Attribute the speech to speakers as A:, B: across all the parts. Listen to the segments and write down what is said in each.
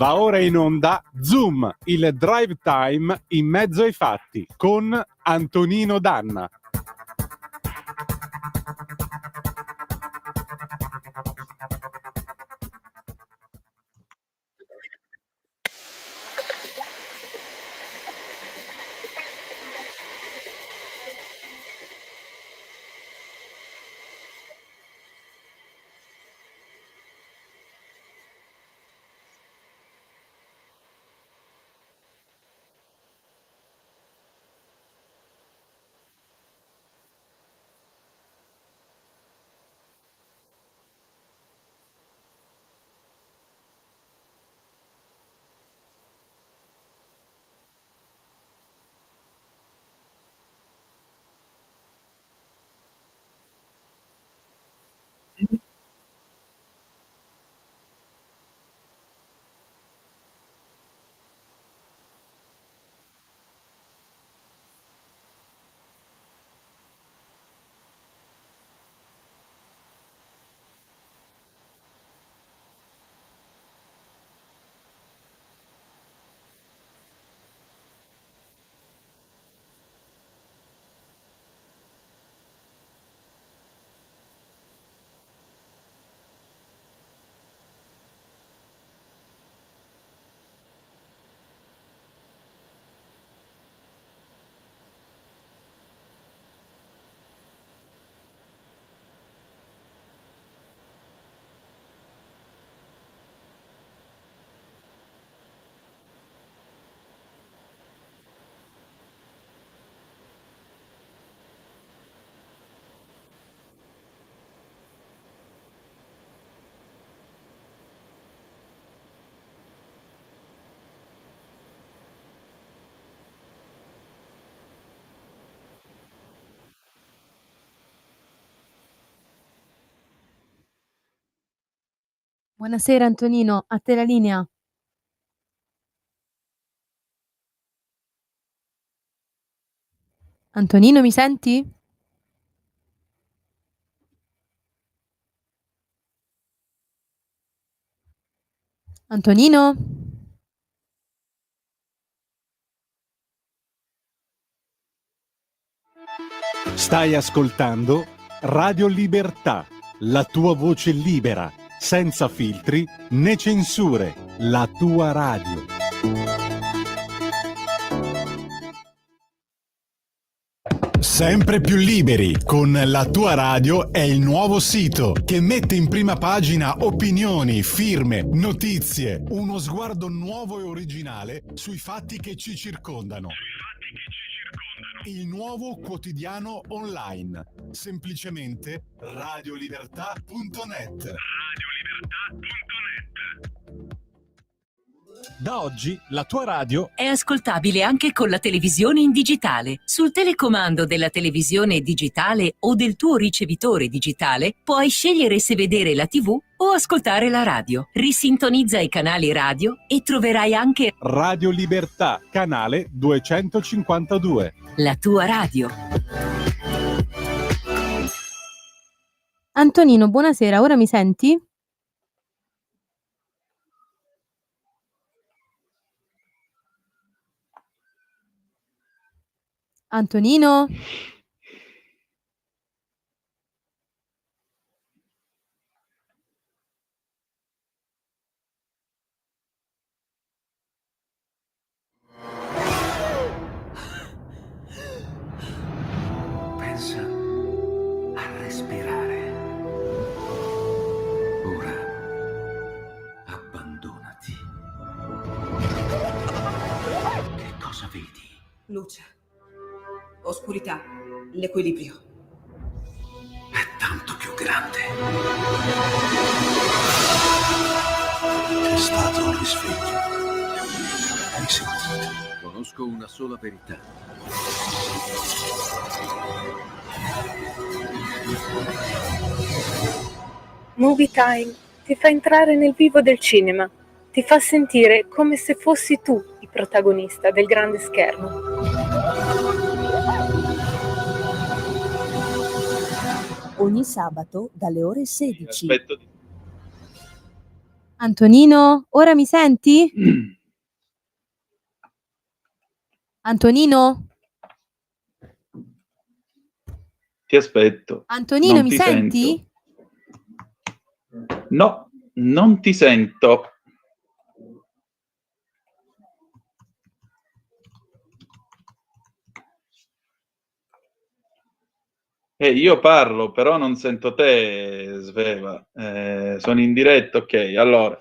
A: Va ora in onda Zoom, il drive time in mezzo ai fatti con Antonino Danna.
B: Buonasera Antonino, a te la linea. Antonino, mi senti? Antonino?
A: Stai ascoltando Radio Libertà, la tua voce libera, senza filtri né censure, la tua radio. Sempre più liberi con La Tua Radio è il nuovo sito che mette in prima pagina opinioni, firme, notizie, uno sguardo nuovo e originale sui fatti che ci circondano. Il nuovo quotidiano online, semplicemente radiolibertà.net. Da oggi la tua radio
C: è ascoltabile anche con la televisione in digitale. Sul telecomando della televisione digitale o del tuo ricevitore digitale puoi scegliere se vedere la TV o ascoltare la radio. Risintonizza i canali radio e troverai anche
A: Radio Libertà, canale 252.
C: La tua radio.
B: Antonino, buonasera, ora mi senti? Antonino?
D: Pensa a respirare. Ora abbandonati. Che cosa vedi?
E: Luce, oscurità, l'equilibrio.
D: È tanto più grande. È stato un risveglio. Hai sentito? Conosco una sola verità.
F: Movie Time ti fa entrare nel vivo del cinema, ti fa sentire come se fossi tu il protagonista del grande schermo.
G: Ogni sabato dalle ore 16.
B: Antonino, ora mi senti? Antonino?
G: Ti aspetto.
B: Antonino,
G: Non
B: mi
G: ti
B: senti?
G: sento. No, non ti sento. Io parlo, però non sento te, Sveva. Sono in diretta, ok. Allora,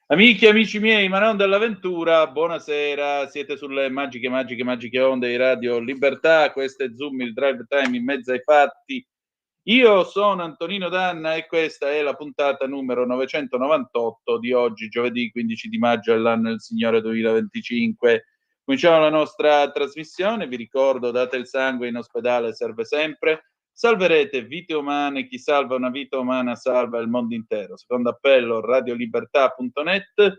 G: amici e amici miei, ma non dell'avventura, buonasera. Siete sulle magiche onde di Radio Libertà. Questo è Zoom, il drive time in mezzo ai fatti. Io sono Antonino Danna e questa è la puntata numero 998 di oggi, giovedì 15 di maggio dell'anno del Signore 2025. Cominciamo la nostra trasmissione. Vi ricordo, date il sangue, in ospedale serve sempre. Salverete vite umane, chi salva una vita umana salva il mondo intero. Secondo appello, radiolibertà.net.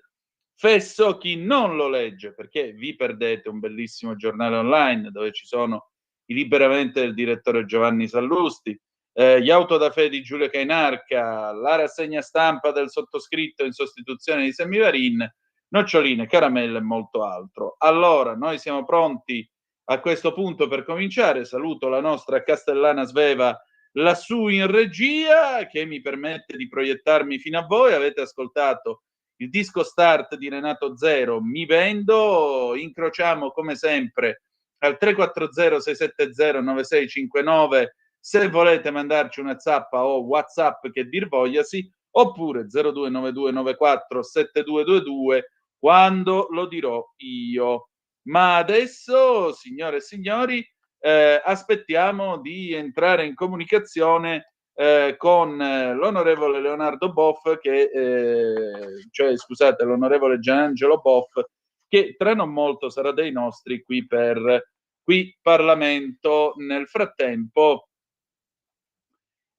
G: Fesso chi non lo legge, perché vi perdete un bellissimo giornale online dove ci sono i liberamente del direttore Giovanni Sallusti, gli auto da fede di Giulio Cainarca, la rassegna stampa del sottoscritto in sostituzione di Semivarin, noccioline, caramelle e molto altro. Allora, noi siamo pronti a questo punto per cominciare. Saluto la nostra castellana Sveva lassù in regia, che mi permette di proiettarmi fino a voi. Avete ascoltato il disco start di Renato Zero, Mi Vendo. Incrociamo come sempre al 340-670-9659 se volete mandarci una zappa o WhatsApp che dir vogliasi, oppure 0292947222 quando lo dirò io. Ma adesso, signore e signori, aspettiamo di entrare in comunicazione con l'onorevole Leonardo Boff, l'onorevole Gianangelo Boff, che tra non molto sarà dei nostri qui Parlamento. Nel frattempo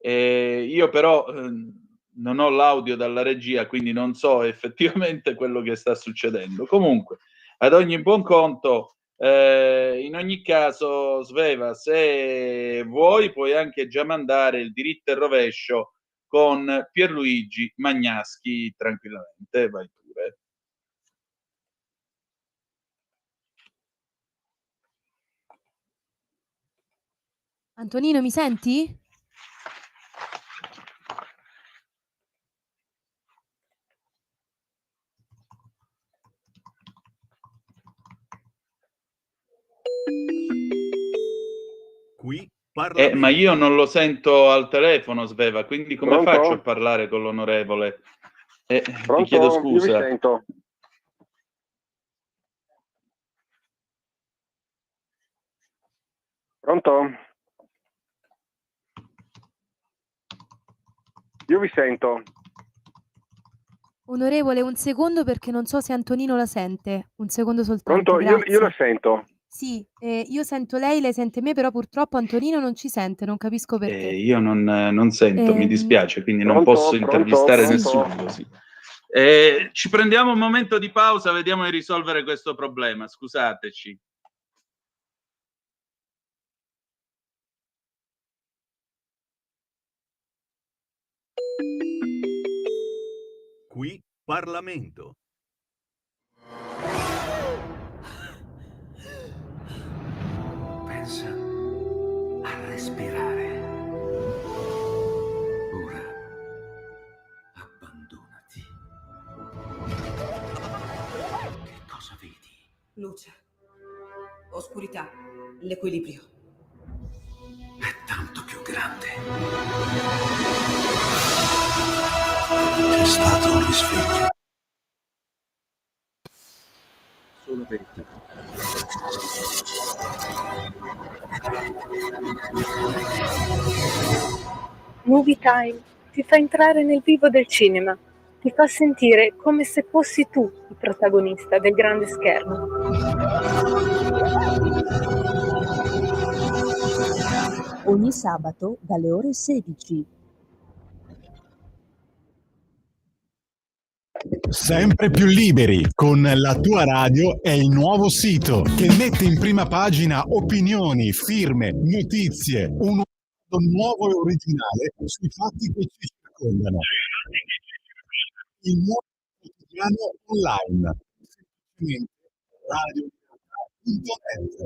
G: io però non ho l'audio dalla regia, quindi non so effettivamente quello che sta succedendo. Comunque, ad ogni buon conto, in ogni caso, Sveva, se vuoi puoi anche già mandare il diritto e rovescio con Pierluigi Magnaschi tranquillamente. Vai pure.
B: Antonino, mi senti?
A: Qui
G: ma io non lo sento al telefono, Sveva, quindi come
H: Pronto?
G: faccio a parlare con l'onorevole? Ti
H: Pronto?
G: chiedo scusa.
H: Io vi sento. Pronto? Io vi sento.
B: Onorevole, un secondo perché non so se Antonino la sente. Un secondo soltanto,
H: Pronto? Io
B: grazie.
H: la sento.
B: Sì, io sento lei sente me, però purtroppo Antonino non ci sente, non capisco perché.
G: Io non sento, mi dispiace, quindi non
H: Pronto?
G: posso intervistare
B: Sì.
G: nessuno così. Ci prendiamo un momento di pausa, vediamo di risolvere questo problema, scusateci.
A: Qui Parlamento.
D: Pensa a respirare. Ora abbandonati. Che cosa vedi?
E: Luce. Oscurità. L'equilibrio.
D: È tanto più grande. È stato un risveglio. Solo verità.
F: Movie Time ti fa entrare nel vivo del cinema, ti fa sentire come se fossi tu il protagonista del grande schermo.
I: Ogni sabato dalle ore 16.
A: Sempre più liberi con la tua radio è il nuovo sito che mette in prima pagina opinioni, firme, notizie, un nuovo e originale sui fatti che ci circondano. Il nuovo Siamo online. Semplicemente radiolibertà.net.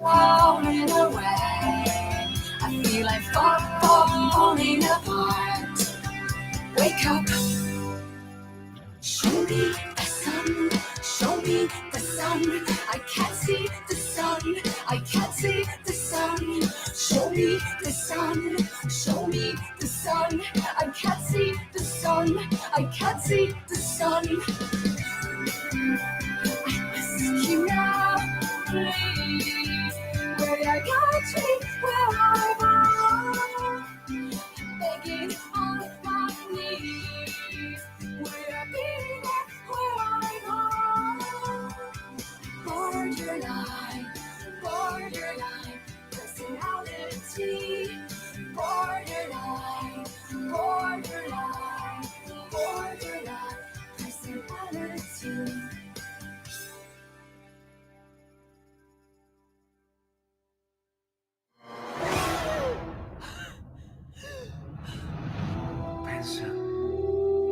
H: Falling away, I feel like falling apart. Wake up, show me the sun, show me the sun. I can't see the sun, I can't see the sun. Show me the sun, show me the sun. I can't see the sun, I can't see the sun. I ask you now, please, where I got me, where I want. Begging on my knees, where I be, where I want. Borderline, borderline, personality. Borderline, borderline, borderline, personality.
D: Pensa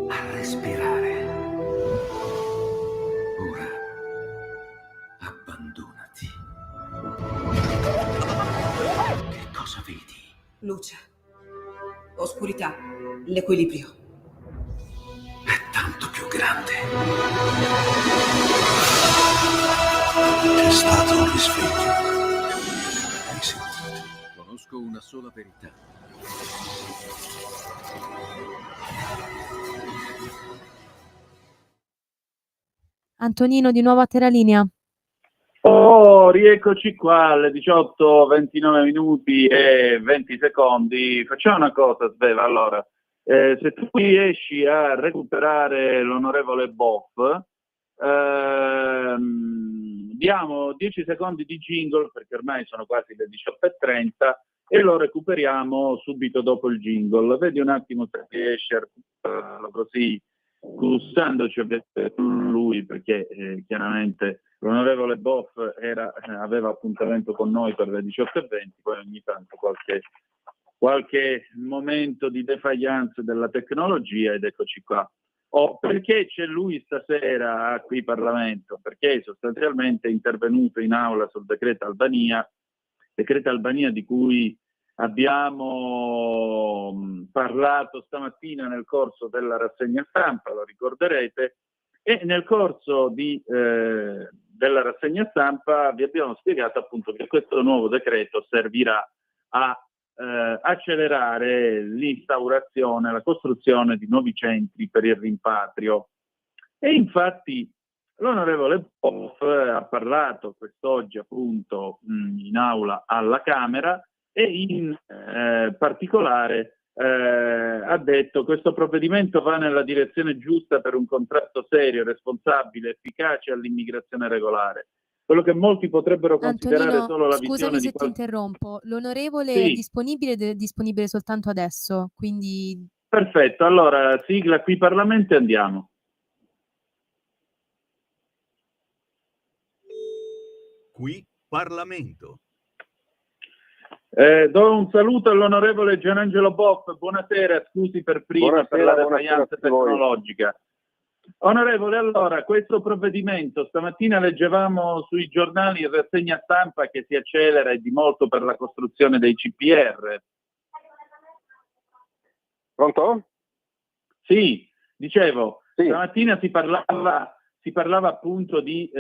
D: a respirare. Ora abbandonati. Che cosa vedi?
E: Luce, oscurità, l'equilibrio.
D: È tanto più grande. C'è stato un risveglio. Hai sentito? Conosco una sola verità.
B: Antonino, di nuovo a te la linea.
G: Oh, rieccoci qua alle 18:29 minuti e 20 secondi. Facciamo una cosa, Sveva, allora. Se tu riesci a recuperare l'onorevole Boff, diamo 10 secondi di jingle, perché ormai sono quasi le 18:30, e lo recuperiamo subito dopo il jingle. Vedi un attimo se riesci a recuperarlo così, scusandoci ovviamente con lui, perché chiaramente l'onorevole Boff aveva appuntamento con noi per le 18:20, poi ogni tanto qualche momento di defaillance della tecnologia, ed eccoci qua. Perché c'è lui stasera qui in Parlamento? Perché sostanzialmente è intervenuto in aula sul decreto Albania di cui abbiamo parlato stamattina nel corso della rassegna stampa, lo ricorderete, e nel corso della rassegna stampa vi abbiamo spiegato appunto che questo nuovo decreto servirà a accelerare l'instaurazione, la costruzione di nuovi centri per il rimpatrio. E infatti l'onorevole Poff ha parlato quest'oggi appunto in aula alla Camera e in particolare ha detto che questo provvedimento va nella direzione giusta per un contrasto serio, responsabile, efficace all'immigrazione regolare. Quello che molti potrebbero considerare
B: Antonino,
G: solo la
B: scusami
G: visione
B: se
G: di
B: ti interrompo. L'onorevole è
G: Sì,
B: disponibile soltanto adesso, quindi
G: perfetto. Allora, sigla qui Parlamento e andiamo.
J: Qui Parlamento.
G: Do un saluto all'onorevole Gianangelo Boff. Buonasera, scusi per prima per la defianza tecnologica. Onorevole, allora, questo provvedimento, stamattina leggevamo sui giornali in rassegna stampa che si accelera e di molto per la costruzione dei CPR.
K: Pronto?
G: Sì, dicevo,
K: Sì.
G: stamattina si parlava appunto di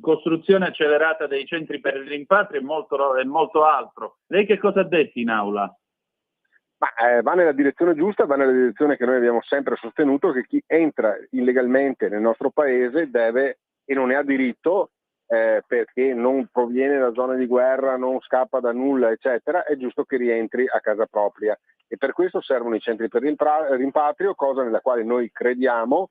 G: costruzione accelerata dei centri per il rimpatrio e molto altro. Lei che cosa ha detto in aula?
K: Ma va nella direzione giusta, va nella direzione che noi abbiamo sempre sostenuto, che chi entra illegalmente nel nostro paese deve e non ne ha diritto, perché non proviene da zone di guerra, non scappa da nulla, eccetera, è giusto che rientri a casa propria. E per questo servono i centri per il rimpatrio, cosa nella quale noi crediamo,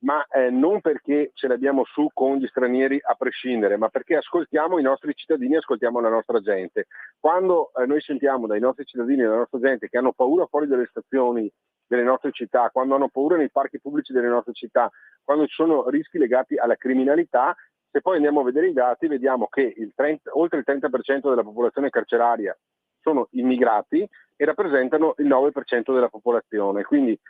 K: ma non perché ce l'abbiamo su con gli stranieri a prescindere, ma perché ascoltiamo i nostri cittadini, ascoltiamo la nostra gente. Quando noi sentiamo dai nostri cittadini e dalla nostra gente che hanno paura fuori dalle stazioni delle nostre città, quando hanno paura nei parchi pubblici delle nostre città, quando ci sono rischi legati alla criminalità, se poi andiamo a vedere i dati vediamo che oltre il 30% della popolazione carceraria sono immigrati e rappresentano il 9% della popolazione. Quindi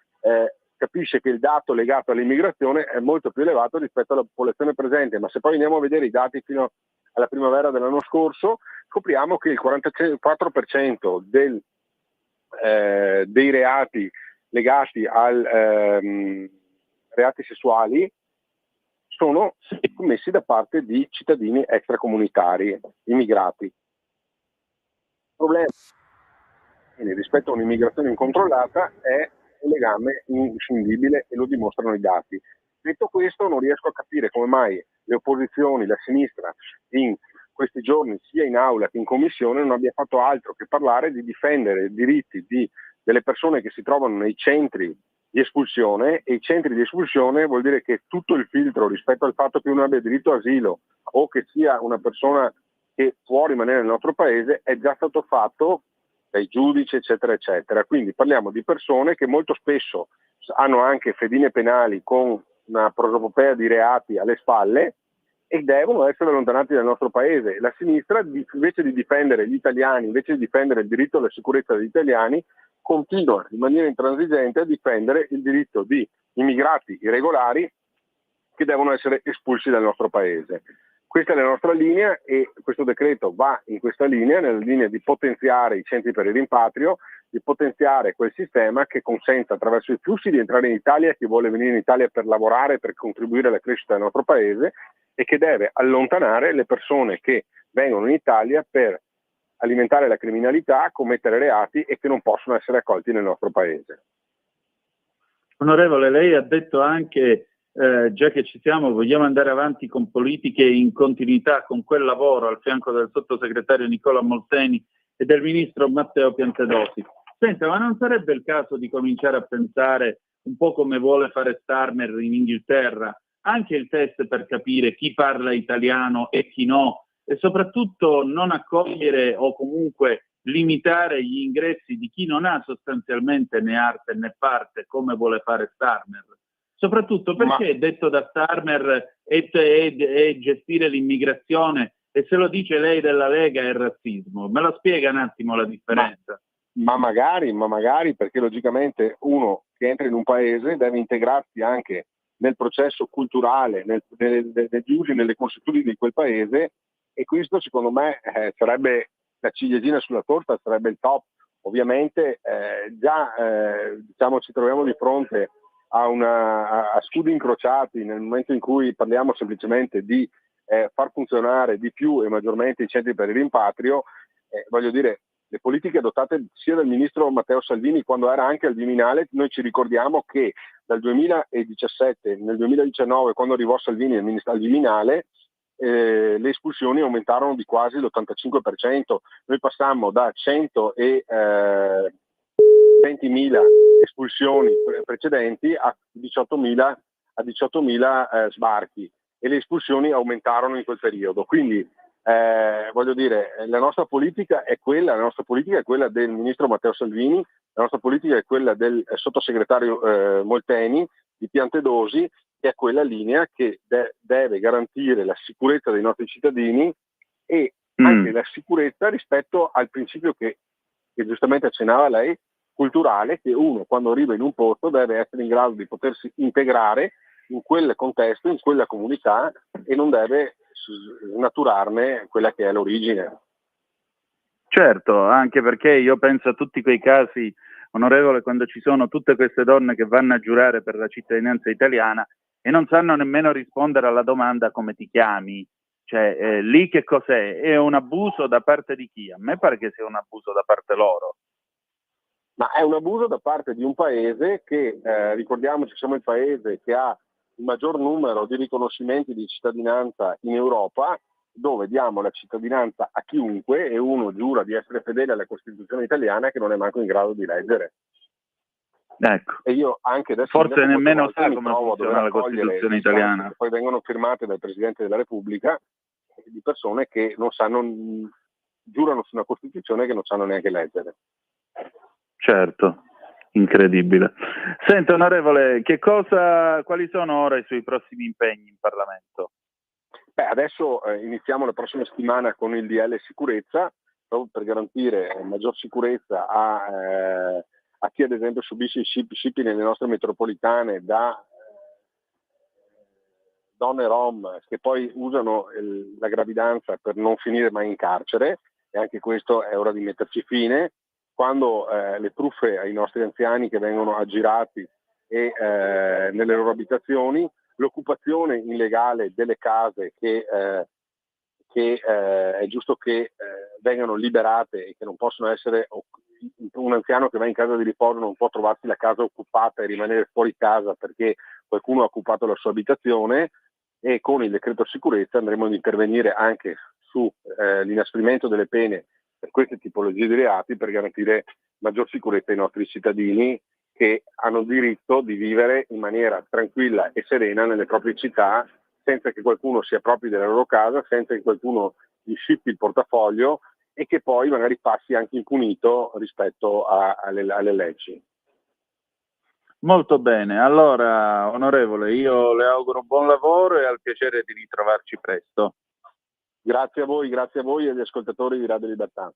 K: capisce che il dato legato all'immigrazione è molto più elevato rispetto alla popolazione presente, ma se poi andiamo a vedere i dati fino alla primavera dell'anno scorso, scopriamo che il 44% dei reati legati al reati sessuali sono commessi da parte di cittadini extracomunitari, immigrati. Il problema rispetto a un'immigrazione incontrollata è un legame inscindibile e lo dimostrano i dati. Detto questo, non riesco a capire come mai le opposizioni, la sinistra, in questi giorni sia in aula che in commissione non abbia fatto altro che parlare di difendere i diritti delle persone che si trovano nei centri di espulsione, e i centri di espulsione vuol dire che tutto il filtro rispetto al fatto che uno abbia diritto asilo o che sia una persona che può rimanere nel nostro paese è già stato fatto dai giudici, eccetera, eccetera. Quindi parliamo di persone che molto spesso hanno anche fedine penali con una prosopopea di reati alle spalle e devono essere allontanati dal nostro paese. La sinistra, invece di difendere gli italiani, invece di difendere il diritto alla sicurezza degli italiani, continua in maniera intransigente a difendere il diritto di immigrati irregolari che devono essere espulsi dal nostro paese. Questa è la nostra linea e questo decreto va in questa linea, nella linea di potenziare i centri per il rimpatrio, di potenziare quel sistema che consenta attraverso i flussi di entrare in Italia chi vuole venire in Italia per lavorare, per contribuire alla crescita del nostro paese, e che deve allontanare le persone che vengono in Italia per alimentare la criminalità, commettere reati e che non possono essere accolti nel nostro paese.
G: Onorevole, lei ha detto anche, già che ci siamo, vogliamo andare avanti con politiche in continuità con quel lavoro al fianco del sottosegretario Nicola Molteni e del ministro Matteo Piantedosi. Senta, ma non sarebbe il caso di cominciare a pensare un po' come vuole fare Starmer in Inghilterra, anche il test per capire chi parla italiano e chi no, e soprattutto non accogliere o comunque limitare gli ingressi di chi non ha sostanzialmente né arte né parte, come vuole fare Starmer? Soprattutto perché detto da Starmer è gestire l'immigrazione, e se lo dice lei della Lega è razzismo. Me lo spiega un attimo la differenza?
K: Ma magari, perché logicamente uno che entra in un paese deve integrarsi anche nel processo culturale, negli usi, nelle consuetudini di quel paese, e questo secondo me sarebbe la ciliegina sulla torta sarebbe il top. Ovviamente diciamo ci troviamo di fronte a scudi incrociati nel momento in cui parliamo semplicemente di far funzionare di più e maggiormente i centri per il rimpatrio. Voglio dire, le politiche adottate sia dal ministro Matteo Salvini quando era anche al Viminale, noi ci ricordiamo che dal 2017, nel 2019, quando arrivò Salvini al Viminale, le espulsioni aumentarono di quasi l'85%. Noi passammo da 120.000 espulsioni precedenti a 18.000 sbarchi, e le espulsioni aumentarono in quel periodo. Quindi voglio dire, la nostra politica è quella del ministro Matteo Salvini, la nostra politica è quella del sottosegretario Molteni di Piantedosi, che è quella linea che deve garantire la sicurezza dei nostri cittadini e anche la sicurezza rispetto al principio che giustamente accennava lei, culturale, che uno quando arriva in un posto deve essere in grado di potersi integrare in quel contesto, in quella comunità, e non deve snaturarne quella che è l'origine.
G: Certo, anche perché io penso a tutti quei casi, onorevole, quando ci sono tutte queste donne che vanno a giurare per la cittadinanza italiana e non sanno nemmeno rispondere alla domanda come ti chiami. Cioè, lì che cos'è? È un abuso da parte di chi? A me pare che sia un abuso da parte loro.
K: Ma è un abuso da parte di un paese che, ricordiamoci, siamo il paese che ha il maggior numero di riconoscimenti di cittadinanza in Europa, dove diamo la cittadinanza a chiunque e uno giura di essere fedele alla Costituzione italiana che non è manco in grado di leggere.
G: Ecco.
K: E io anche adesso
G: forse nemmeno sa come funziona la Costituzione italiana.
K: Che poi vengono firmate dal Presidente della Repubblica, di persone che non sanno, giurano su una Costituzione che non sanno neanche leggere.
G: Certo, incredibile. Senta, onorevole, quali sono ora i suoi prossimi impegni in Parlamento?
K: Adesso iniziamo la prossima settimana con il DL sicurezza, proprio per garantire maggior sicurezza a chi ad esempio subisce i scippi nelle nostre metropolitane da donne rom che poi usano la gravidanza per non finire mai in carcere, e anche questo è ora di metterci fine. Quando le truffe ai nostri anziani che vengono aggirati nelle loro abitazioni, l'occupazione illegale delle case che è giusto che vengano liberate e che non possono essere, un anziano che va in casa di riposo non può trovarsi la casa occupata e rimanere fuori casa perché qualcuno ha occupato la sua abitazione, e con il decreto sicurezza andremo ad intervenire anche su l'inasprimento delle pene per queste tipologie di reati, per garantire maggior sicurezza ai nostri cittadini che hanno diritto di vivere in maniera tranquilla e serena nelle proprie città, senza che qualcuno si appropri della loro casa, senza che qualcuno gli scippi il portafoglio e che poi magari passi anche impunito rispetto alle leggi.
G: Molto bene, allora onorevole, io le auguro buon lavoro e al piacere di ritrovarci presto.
K: Grazie a voi e agli ascoltatori di Radio Libertà.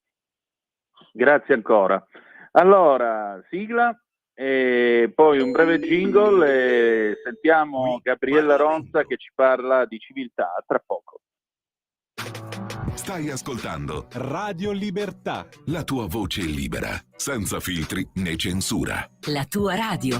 G: Grazie ancora. Allora, sigla e poi un breve jingle e sentiamo Gabriella Ronza che ci parla di civiltà. A tra poco.
L: Stai ascoltando
A: Radio Libertà.
L: La tua voce libera, senza filtri né censura.
C: La tua radio.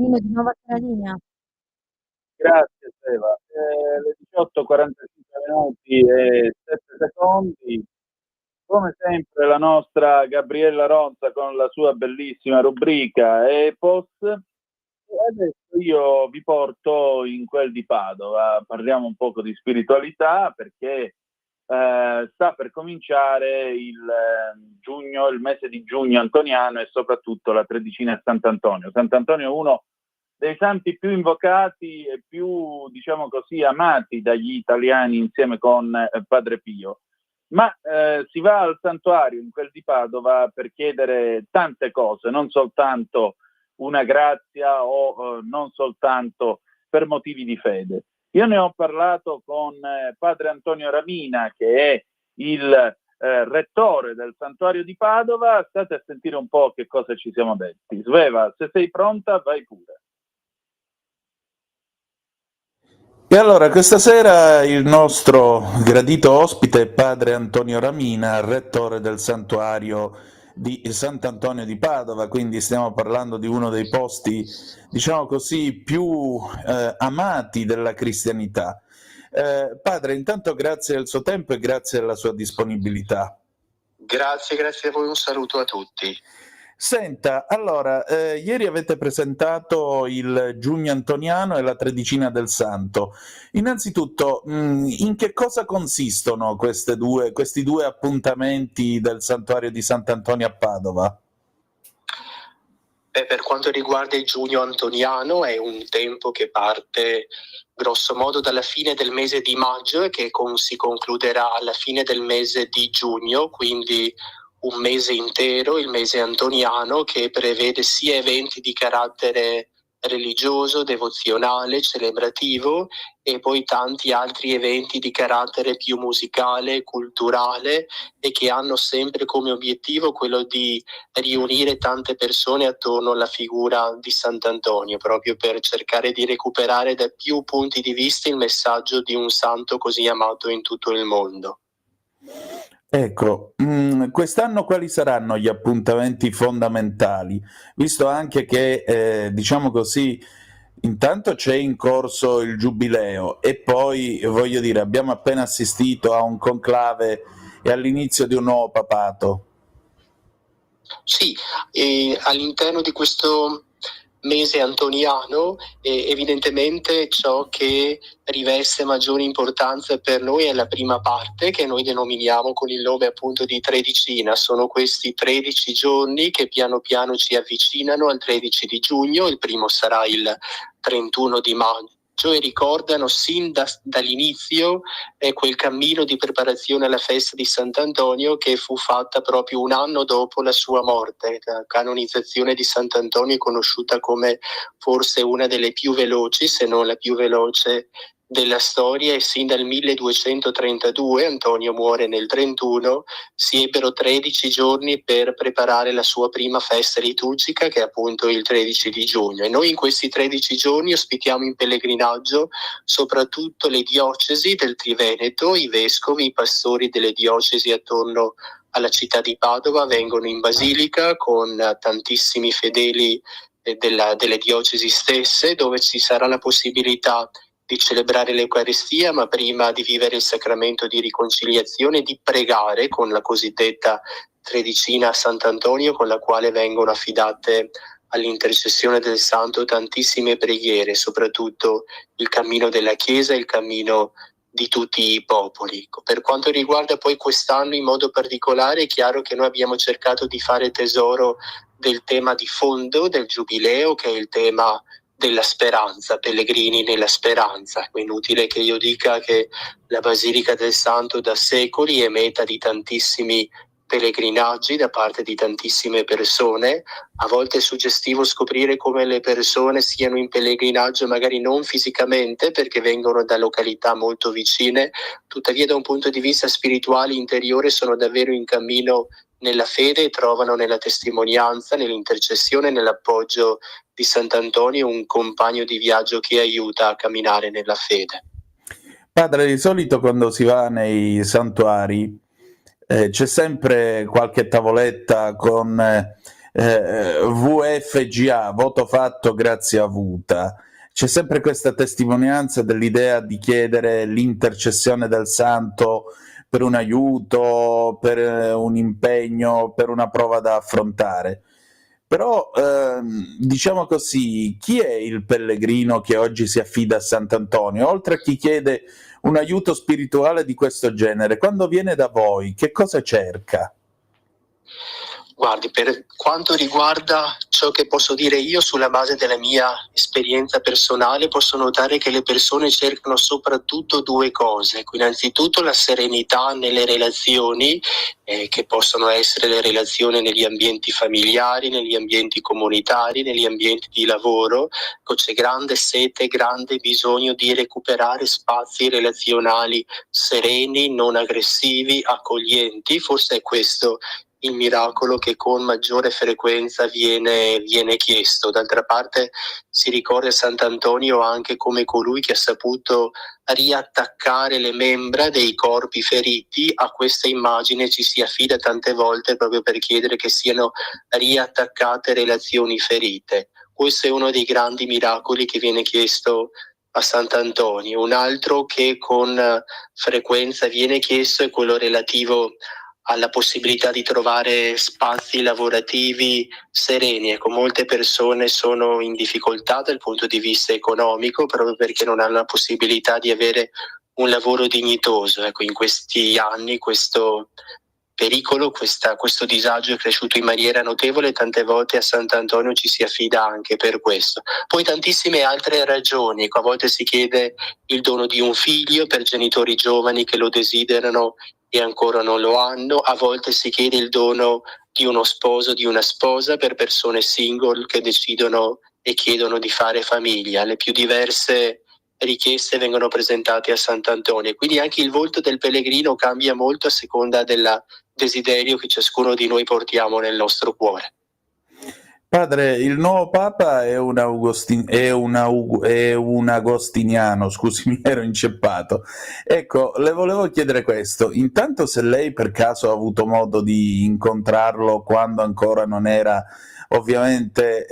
I: Nino, di nuovo sulla linea.
G: Grazie Seva. Le 18:45 minuti e 7 secondi. Come sempre la nostra Gabriella Ronza con la sua bellissima rubrica Epos. E adesso io vi porto in quel di Padova, parliamo un poco di spiritualità perché sta per cominciare il mese di giugno antoniano e soprattutto la tredicina a Sant'Antonio. Sant'Antonio è uno dei santi più invocati e più, diciamo così, amati dagli italiani insieme con Padre Pio. Ma si va al santuario in quel di Padova per chiedere tante cose, non soltanto una grazia o non soltanto per motivi di fede. Io ne ho parlato con Padre Antonio Ramina, che è il rettore del santuario di Padova. State a sentire un po' che cosa ci siamo detti. Sveva, se sei pronta, vai pure.
M: E allora, questa sera il nostro gradito ospite è Padre Antonio Ramina, rettore del santuario di Sant'Antonio di Padova, quindi stiamo parlando di uno dei posti, diciamo così, più amati della cristianità. Padre, intanto grazie del suo tempo e grazie della sua disponibilità.
N: Grazie a voi, un saluto a tutti.
M: Senta, allora, ieri avete presentato il Giugno Antoniano e la Tredicina del Santo. Innanzitutto, in che cosa consistono questi due appuntamenti del santuario di Sant'Antonio a Padova?
N: Per quanto riguarda il Giugno Antoniano, è un tempo che parte grosso modo dalla fine del mese di maggio e che si concluderà alla fine del mese di giugno, quindi un mese intero, il mese antoniano, che prevede sia eventi di carattere religioso, devozionale, celebrativo e poi tanti altri eventi di carattere più musicale, culturale e che hanno sempre come obiettivo quello di riunire tante persone attorno alla figura di Sant'Antonio, proprio per cercare di recuperare da più punti di vista il messaggio di un santo così amato in tutto il mondo.
M: Ecco, quest'anno quali saranno gli appuntamenti fondamentali? Visto anche che, diciamo così, intanto c'è in corso il Giubileo e poi, voglio dire, abbiamo appena assistito a un conclave e all'inizio di un nuovo papato.
N: Sì, e all'interno di questo mese antoniano evidentemente ciò che riveste maggiore importanza per noi è la prima parte, che noi denominiamo con il nome appunto di Tredicina. Sono questi 13 giorni che piano piano ci avvicinano al 13 di giugno, il primo sarà il 31 di maggio e ricordano sin dall'inizio quel cammino di preparazione alla festa di Sant'Antonio che fu fatta proprio un anno dopo la sua morte. La canonizzazione di Sant'Antonio è conosciuta come forse una delle più veloci, se non la più veloce della storia, e sin dal 1232, Antonio muore nel 31, si ebbero 13 giorni per preparare la sua prima festa liturgica, che è appunto il 13 di giugno. E noi in questi 13 giorni ospitiamo in pellegrinaggio soprattutto le diocesi del Triveneto, i vescovi, i pastori delle diocesi attorno alla città di Padova vengono in basilica con tantissimi fedeli delle diocesi stesse, dove ci sarà la possibilità di celebrare l'Eucaristia, ma prima di vivere il sacramento di riconciliazione, di pregare con la cosiddetta Tredicina a Sant'Antonio, con la quale vengono affidate all'intercessione del Santo tantissime preghiere, soprattutto il cammino della Chiesa e il cammino di tutti i popoli. Per quanto riguarda poi quest'anno in modo particolare, è chiaro che noi abbiamo cercato di fare tesoro del tema di fondo del Giubileo, che è il tema della speranza, pellegrini nella speranza. È inutile che io dica che la Basilica del Santo da secoli è meta di tantissimi pellegrinaggi da parte di tantissime persone. A volte è suggestivo scoprire come le persone siano in pellegrinaggio magari non fisicamente perché vengono da località molto vicine, tuttavia da un punto di vista spirituale interiore sono davvero in cammino nella fede e trovano nella testimonianza, nell'intercessione, nell'appoggio di Sant'Antonio un compagno di viaggio che aiuta a camminare nella fede.
M: Padre, di solito quando si va nei santuari c'è sempre qualche tavoletta con VFGA, voto fatto, grazie avuta. C'è sempre questa testimonianza dell'idea di chiedere l'intercessione del santo per un aiuto, per un impegno, per una prova da affrontare. Però, diciamo così, chi è il pellegrino che oggi si affida a Sant'Antonio? Oltre a chi chiede un aiuto spirituale di questo genere, quando viene da voi, che cosa cerca?
N: Guardi, per quanto riguarda ciò che posso dire io sulla base della mia esperienza personale, posso notare che le persone cercano soprattutto due cose. Innanzitutto la serenità nelle relazioni, che possono essere le relazioni negli ambienti familiari, negli ambienti comunitari, negli ambienti di lavoro. C'è grande sete, grande bisogno di recuperare spazi relazionali sereni, non aggressivi, accoglienti. Forse è questo il miracolo che con maggiore frequenza viene chiesto. D'altra parte si ricorda Sant'Antonio anche come colui che ha saputo riattaccare le membra dei corpi feriti. A questa immagine ci si affida tante volte proprio per chiedere che siano riattaccate relazioni ferite. Questo è uno dei grandi miracoli che viene chiesto a Sant'Antonio. Un altro che con frequenza viene chiesto è quello relativo alla possibilità di trovare spazi lavorativi sereni. Ecco, molte persone sono in difficoltà dal punto di vista economico proprio perché non hanno la possibilità di avere un lavoro dignitoso. Ecco, in questi anni questo pericolo, questo disagio è cresciuto in maniera notevole e tante volte a Sant'Antonio ci si affida anche per questo. Poi tantissime altre ragioni, a volte si chiede il dono di un figlio per genitori giovani che lo desiderano e ancora non lo hanno, a volte si chiede il dono di uno sposo, di una sposa per persone single che decidono e chiedono di fare famiglia. Le più diverse richieste vengono presentate a Sant'Antonio, quindi anche il volto del pellegrino cambia molto a seconda del desiderio che ciascuno di noi portiamo nel nostro cuore.
M: Padre, il nuovo Papa è un agostiniano, scusi, mi ero inceppato. Ecco, le volevo chiedere questo. Intanto, se lei per caso ha avuto modo di incontrarlo quando ancora non era ovviamente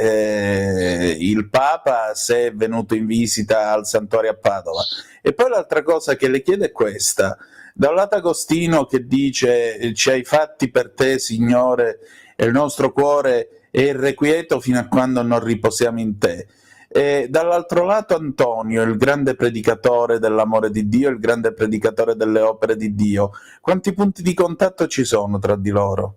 M: il Papa, se è venuto in visita al Santuario a Padova. E poi l'altra cosa che le chiedo è questa. Da un lato Agostino che dice «Ci hai fatti per te, Signore, e il nostro cuore è irrequieto fino a quando non riposiamo in te». E dall'altro lato Antonio, il grande predicatore dell'amore di Dio, il grande predicatore delle opere di Dio. Quanti punti di contatto ci sono tra di loro?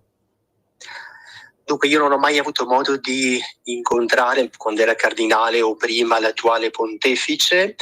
N: Dunque, io non ho mai avuto modo di incontrare, quando era cardinale o prima, l'attuale pontefice,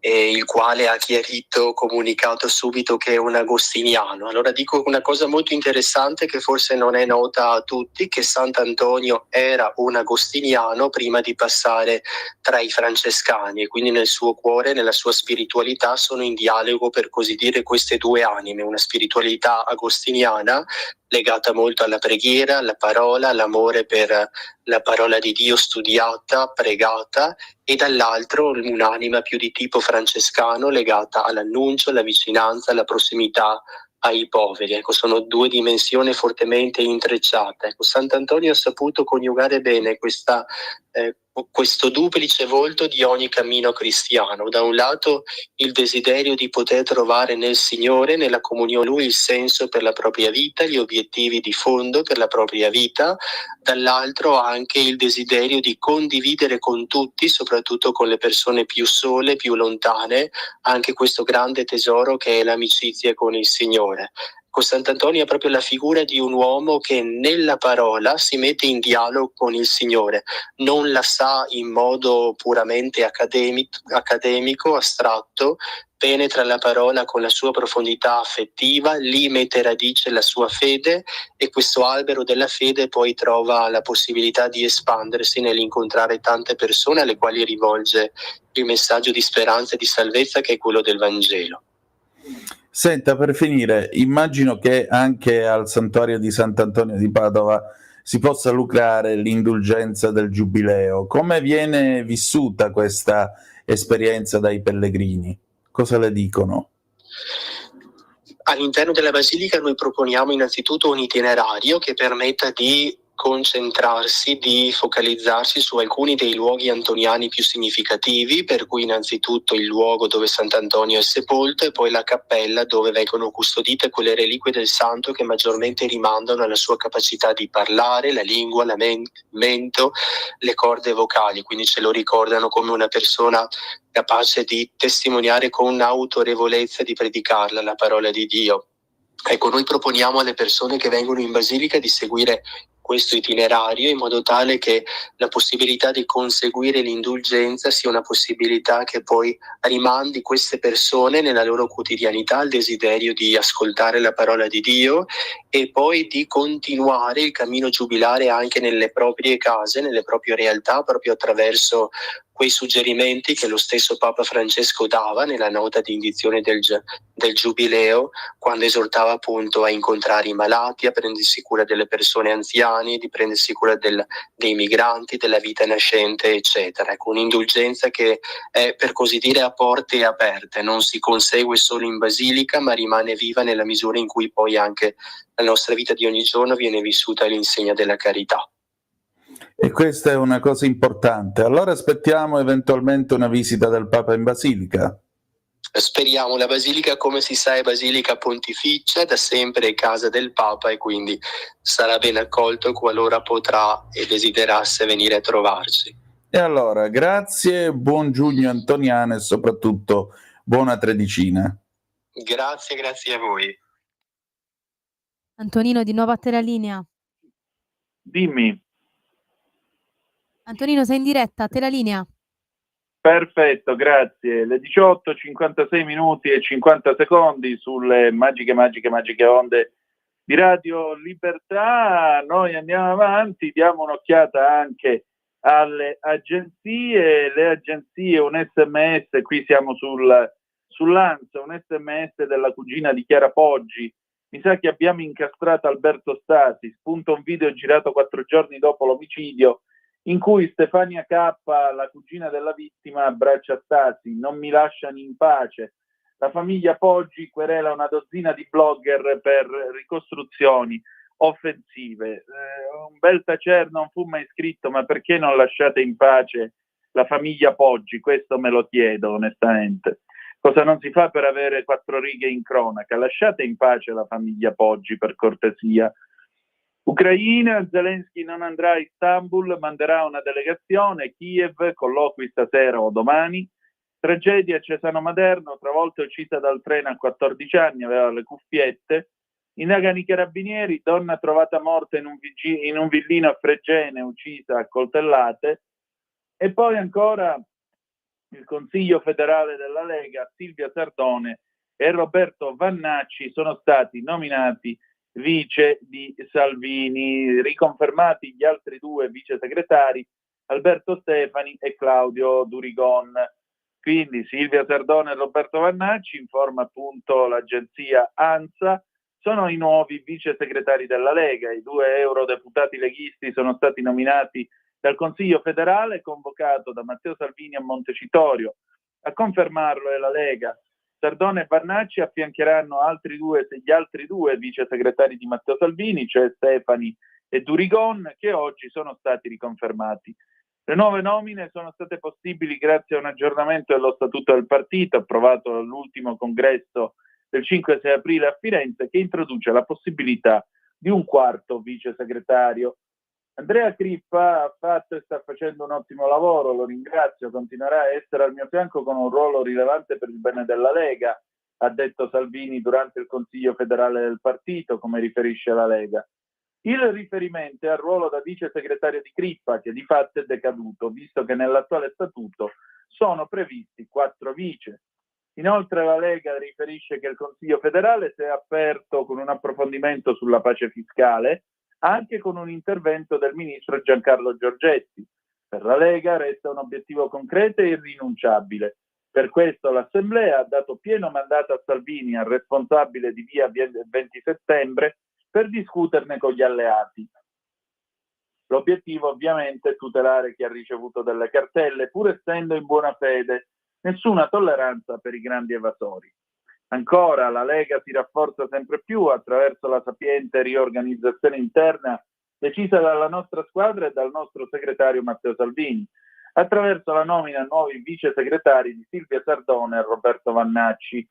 N: il quale ha chiarito, comunicato subito che è un agostiniano. Allora dico una cosa molto interessante che forse non è nota a tutti, che Sant'Antonio era un agostiniano prima di passare tra i francescani, e quindi nel suo cuore, nella sua spiritualità sono in dialogo, per così dire, queste due anime, una spiritualità agostiniana legata molto alla preghiera, alla parola, all'amore per la parola di Dio studiata, pregata, e dall'altro un'anima più di tipo francescano legata all'annuncio, alla vicinanza, alla prossimità ai poveri. Ecco, sono due dimensioni fortemente intrecciate. Ecco, Sant'Antonio ha saputo coniugare bene questo duplice volto di ogni cammino cristiano. Da un lato il desiderio di poter trovare nel Signore, nella comunione Lui, il senso per la propria vita, gli obiettivi di fondo per la propria vita, dall'altro anche il desiderio di condividere con tutti, soprattutto con le persone più sole, più lontane, anche questo grande tesoro che è l'amicizia con il Signore. Sant'Antonio è proprio la figura di un uomo che nella parola si mette in dialogo con il Signore, non la sa in modo puramente accademico, astratto, penetra la parola con la sua profondità affettiva, lì mette radice la sua fede, e questo albero della fede poi trova la possibilità di espandersi nell'incontrare tante persone alle quali rivolge il messaggio di speranza e di salvezza, che è quello del Vangelo.
M: Senta, per finire, immagino che anche al santuario di Sant'Antonio di Padova si possa lucrare l'indulgenza del Giubileo. Come viene vissuta questa esperienza dai pellegrini? Cosa le dicono?
N: All'interno della Basilica noi proponiamo innanzitutto un itinerario che permetta di concentrarsi, di focalizzarsi su alcuni dei luoghi antoniani più significativi, per cui innanzitutto il luogo dove Sant'Antonio è sepolto e poi la cappella dove vengono custodite quelle reliquie del santo che maggiormente rimandano alla sua capacità di parlare, la lingua, la mento, le corde vocali, quindi ce lo ricordano come una persona capace di testimoniare con autorevolezza, di predicarla la parola di Dio. Ecco, noi proponiamo alle persone che vengono in Basilica di seguire questo itinerario in modo tale che la possibilità di conseguire l'indulgenza sia una possibilità che poi rimandi queste persone nella loro quotidianità al desiderio di ascoltare la parola di Dio e poi di continuare il cammino giubilare anche nelle proprie case, nelle proprie realtà, proprio attraverso quei suggerimenti che lo stesso Papa Francesco dava nella nota di indizione del Giubileo, quando esortava appunto a incontrare i malati, a prendersi cura delle persone anziane, di prendersi cura dei migranti, della vita nascente, eccetera. Ecco, un'indulgenza che è, per così dire, a porte aperte, non si consegue solo in Basilica, ma rimane viva nella misura in cui poi anche la nostra vita di ogni giorno viene vissuta all'insegna della carità.
M: E questa è una cosa importante. Allora aspettiamo eventualmente una visita del Papa in Basilica.
N: Speriamo. La Basilica, come si sa, è Basilica Pontificia, da sempre è casa del Papa e quindi sarà ben accolto qualora potrà e desiderasse venire a trovarci.
M: E allora, grazie, buon giugno antoniano e soprattutto buona tredicina.
N: Grazie a voi.
B: Antonino, di nuovo a te la linea.
G: Dimmi.
B: Antonino, sei in diretta, a te la linea.
G: Perfetto, grazie. Le 18, 56 minuti e 50 secondi sulle magiche onde di Radio Libertà. Noi andiamo avanti, diamo un'occhiata anche alle agenzie. Le agenzie, un SMS, qui siamo sull'Ansa, un SMS della cugina di Chiara Poggi. Mi sa che abbiamo incastrato Alberto Stasi, spunta un video girato 4 giorni dopo l'omicidio in cui Stefania K, la cugina della vittima, abbraccia Stasi, non mi lasciano in pace. La famiglia Poggi querela una dozzina di blogger per ricostruzioni offensive. Un bel tacer non fu mai scritto, ma perché non lasciate in pace la famiglia Poggi? Questo me lo chiedo onestamente. Cosa non si fa per avere 4 righe in cronaca? Lasciate in pace la famiglia Poggi, per cortesia. Ucraina, Zelensky non andrà a Istanbul, manderà una delegazione, Kiev, colloqui stasera o domani. Tragedia a Cesano Maderno, travolta e uccisa dal treno a 14 anni, aveva le cuffiette. Indagano i carabinieri, donna trovata morta in un villino a Fregene, uccisa a coltellate. E poi ancora il Consiglio federale della Lega, Silvia Sardone e Roberto Vannacci sono stati nominati vice di Salvini, riconfermati gli altri 2 vice segretari, Alberto Stefani e Claudio Durigon. Quindi Silvia Sardone e Roberto Vannacci, informa appunto l'agenzia ANSA, sono i nuovi vice segretari della Lega. I 2 eurodeputati leghisti sono stati nominati dal Consiglio federale, convocato da Matteo Salvini a Montecitorio. A confermarlo è la Lega. Sardone e Vannacci affiancheranno gli altri due vice segretari di Matteo Salvini, cioè Stefani e Durigon, che oggi sono stati riconfermati. Le nuove nomine sono state possibili grazie a un aggiornamento dello Statuto del partito approvato all'ultimo congresso del 5-6 aprile a Firenze, che introduce la possibilità di un 4º vice segretario. Andrea Crippa ha fatto e sta facendo un ottimo lavoro, lo ringrazio, continuerà a essere al mio fianco con un ruolo rilevante per il bene della Lega, ha detto Salvini durante il Consiglio federale del partito, come riferisce la Lega. Il riferimento è al ruolo da vice segretario di Crippa, che di fatto è decaduto, visto che nell'attuale statuto sono previsti 4 vice. Inoltre la Lega riferisce che il Consiglio federale si è aperto con un approfondimento sulla pace fiscale, anche con un intervento del ministro Giancarlo Giorgetti. Per la Lega resta un obiettivo concreto e irrinunciabile. Per questo l'Assemblea ha dato pieno mandato a Salvini, al responsabile di via 20 settembre, per discuterne con gli alleati. L'obiettivo ovviamente è tutelare chi ha ricevuto delle cartelle, pur essendo in buona fede, nessuna tolleranza per i grandi evasori. Ancora, la Lega si rafforza sempre più attraverso la sapiente riorganizzazione interna decisa dalla nostra squadra e dal nostro segretario Matteo Salvini, attraverso la nomina a nuovi vice segretari di Silvia Sardone e Roberto Vannacci.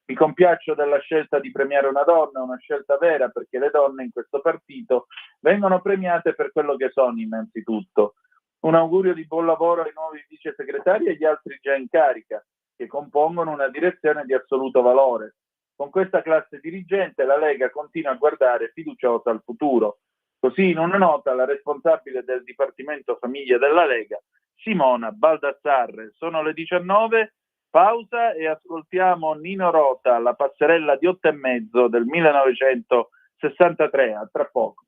G: Mi compiaccio della scelta di premiare una donna, una scelta vera, perché le donne in questo partito vengono premiate per quello che sono innanzitutto. Un augurio di buon lavoro ai nuovi vice segretari e agli altri già in carica, che compongono una direzione di assoluto valore. Con questa classe dirigente la Lega continua a guardare fiduciosa al futuro. Così in una nota la responsabile del Dipartimento Famiglia della Lega, Simona Baldassarre. Sono le 19, pausa e ascoltiamo Nino Rota, La passerella di 8 e mezzo del 1963. A tra poco.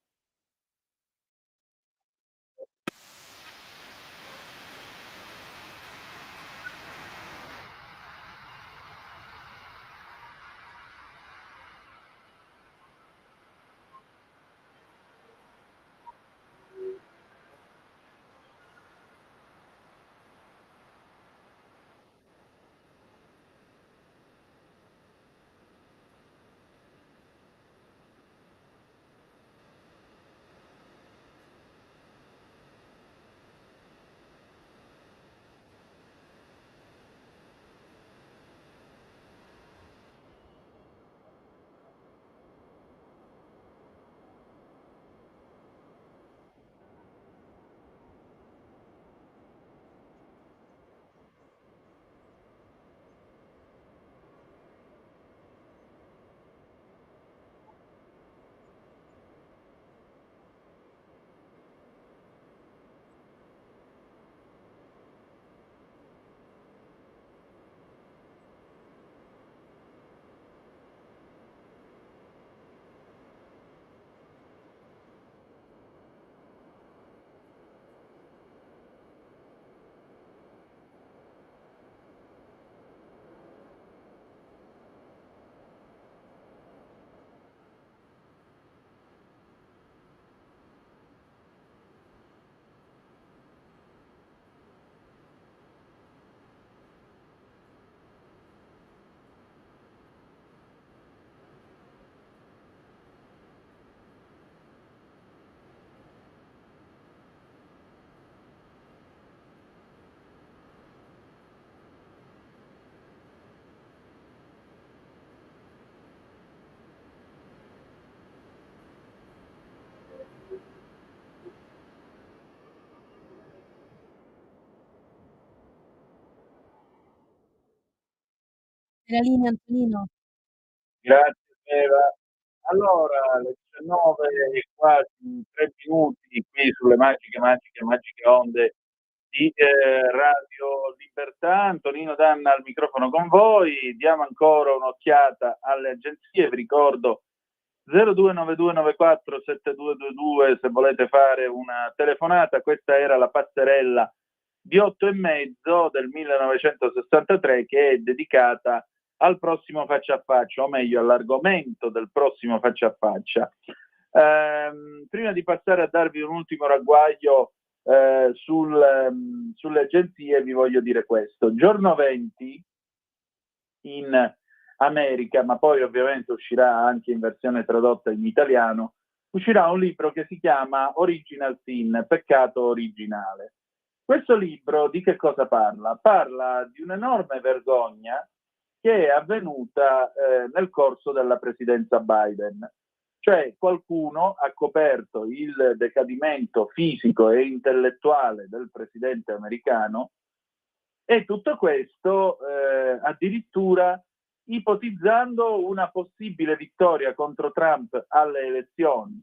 B: La linea, Antonino.
G: Grazie Eva. Allora, le 19 e quasi 3 minuti qui sulle magiche onde di Radio Libertà. Antonino Danna al microfono con voi. Diamo ancora un'occhiata alle agenzie. Vi ricordo 0292947222 se volete fare una telefonata. Questa era la passerella di 8 e mezzo del 1963, che è dedicata al prossimo faccia a faccia, o meglio all'argomento del prossimo faccia a faccia. Prima di passare a darvi un ultimo ragguaglio sulle agenzie, vi voglio dire questo. Giorno 20 in America, ma poi ovviamente uscirà anche in versione tradotta in italiano, uscirà un libro che si chiama Original Sin, Peccato originale. Questo libro di che cosa parla? Parla di un'enorme vergogna che è avvenuta nel corso della presidenza Biden. Cioè qualcuno ha coperto il decadimento fisico e intellettuale del presidente americano, e tutto questo addirittura ipotizzando una possibile vittoria contro Trump alle elezioni.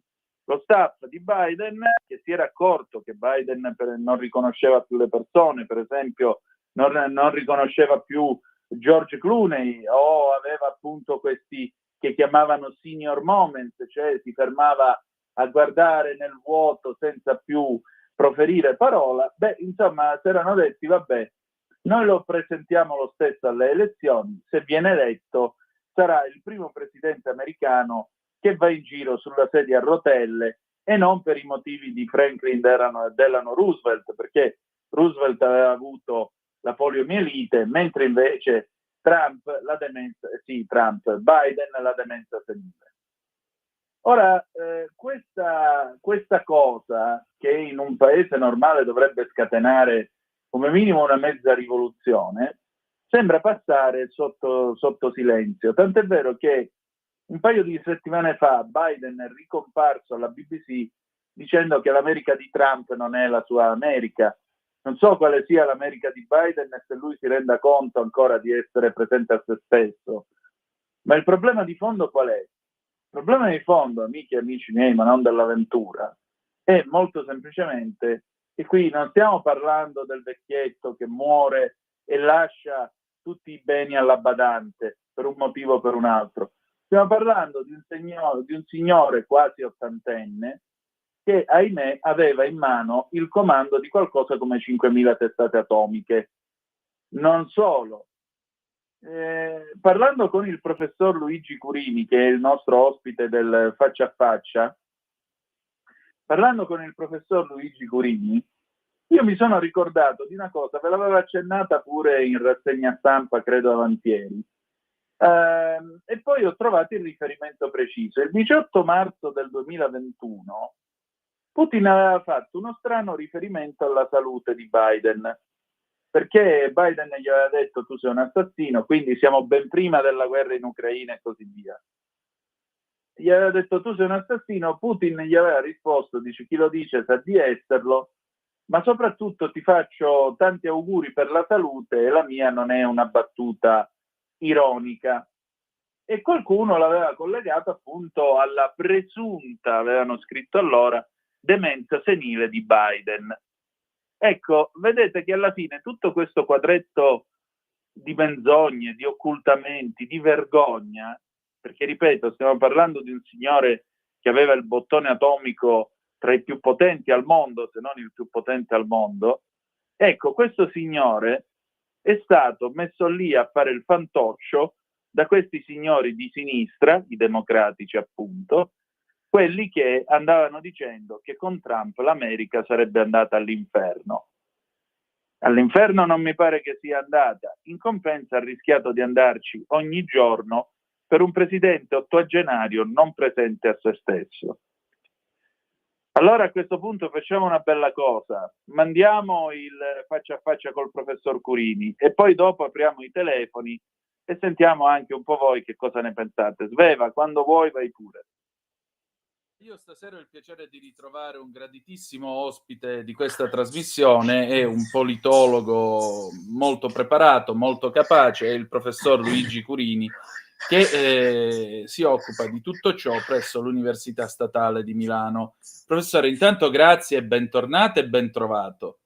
G: Lo staff di Biden, che si era accorto che Biden non riconosceva più le persone, per esempio non riconosceva più George Clooney, o aveva appunto questi che chiamavano senior moments, cioè si fermava a guardare nel vuoto senza più proferire parola. Insomma, si erano detti, vabbè, noi lo presentiamo lo stesso alle elezioni, se viene eletto sarà il primo presidente americano che va in giro sulla sedia a rotelle, e non per i motivi di Franklin Delano Roosevelt, perché Roosevelt aveva avuto la poliomielite, mentre invece Biden la demenza senile. Ora, questa cosa che in un paese normale dovrebbe scatenare come minimo una mezza rivoluzione, sembra passare sotto silenzio. Tant'è vero che un paio di settimane fa Biden è ricomparso alla BBC dicendo che l'America di Trump non è la sua America. Non so quale sia l'America di Biden e se lui si renda conto ancora di essere presente a se stesso. Ma il problema di fondo qual è? Il problema di fondo, amiche e amici miei, ma non dell'avventura, è molto semplicemente che qui non stiamo parlando del vecchietto che muore e lascia tutti i beni alla badante per un motivo o per un altro. Stiamo parlando di un signore quasi ottantenne che, ahimè, aveva in mano il comando di qualcosa come 5.000 testate atomiche. Non solo. Parlando con il professor Luigi Curini, che è il nostro ospite del Faccia a Faccia, parlando con il professor Luigi Curini, io mi sono ricordato di una cosa, ve l'avevo accennata pure in rassegna stampa, credo avantieri, e poi ho trovato il riferimento preciso. Il 18 marzo del 2021 Putin aveva fatto uno strano riferimento alla salute di Biden, perché Biden gli aveva detto tu sei un assassino, quindi siamo ben prima della guerra in Ucraina e così via. Gli aveva detto tu sei un assassino, Putin gli aveva risposto, dice chi lo dice sa di esserlo, ma soprattutto ti faccio tanti auguri per la salute e la mia non è una battuta ironica. E qualcuno l'aveva collegato appunto alla presunta, avevano scritto allora, demenza senile di Biden. Ecco, vedete che alla fine tutto questo quadretto di menzogne, di occultamenti, di vergogna, perché ripeto, stiamo parlando di un signore che aveva il bottone atomico tra i più potenti al mondo, se non il più potente al mondo, ecco, questo signore è stato messo lì a fare il fantoccio da questi signori di sinistra, i democratici appunto, quelli che andavano dicendo che con Trump l'America sarebbe andata all'inferno. All'inferno non mi pare che sia andata, in compenso ha rischiato di andarci ogni giorno per un presidente ottogenario non presente a se stesso. Allora a questo punto facciamo una bella cosa, mandiamo il faccia a faccia col professor Curini e poi dopo apriamo i telefoni e sentiamo anche un po' voi che cosa ne pensate. Sveva, quando vuoi vai pure. Io stasera ho il piacere di ritrovare un graditissimo ospite di questa trasmissione, è un politologo molto preparato, molto capace, è il professor Luigi Curini, che si occupa di tutto ciò presso l'Università Statale di Milano. Professore, intanto grazie, bentornato e ben trovato.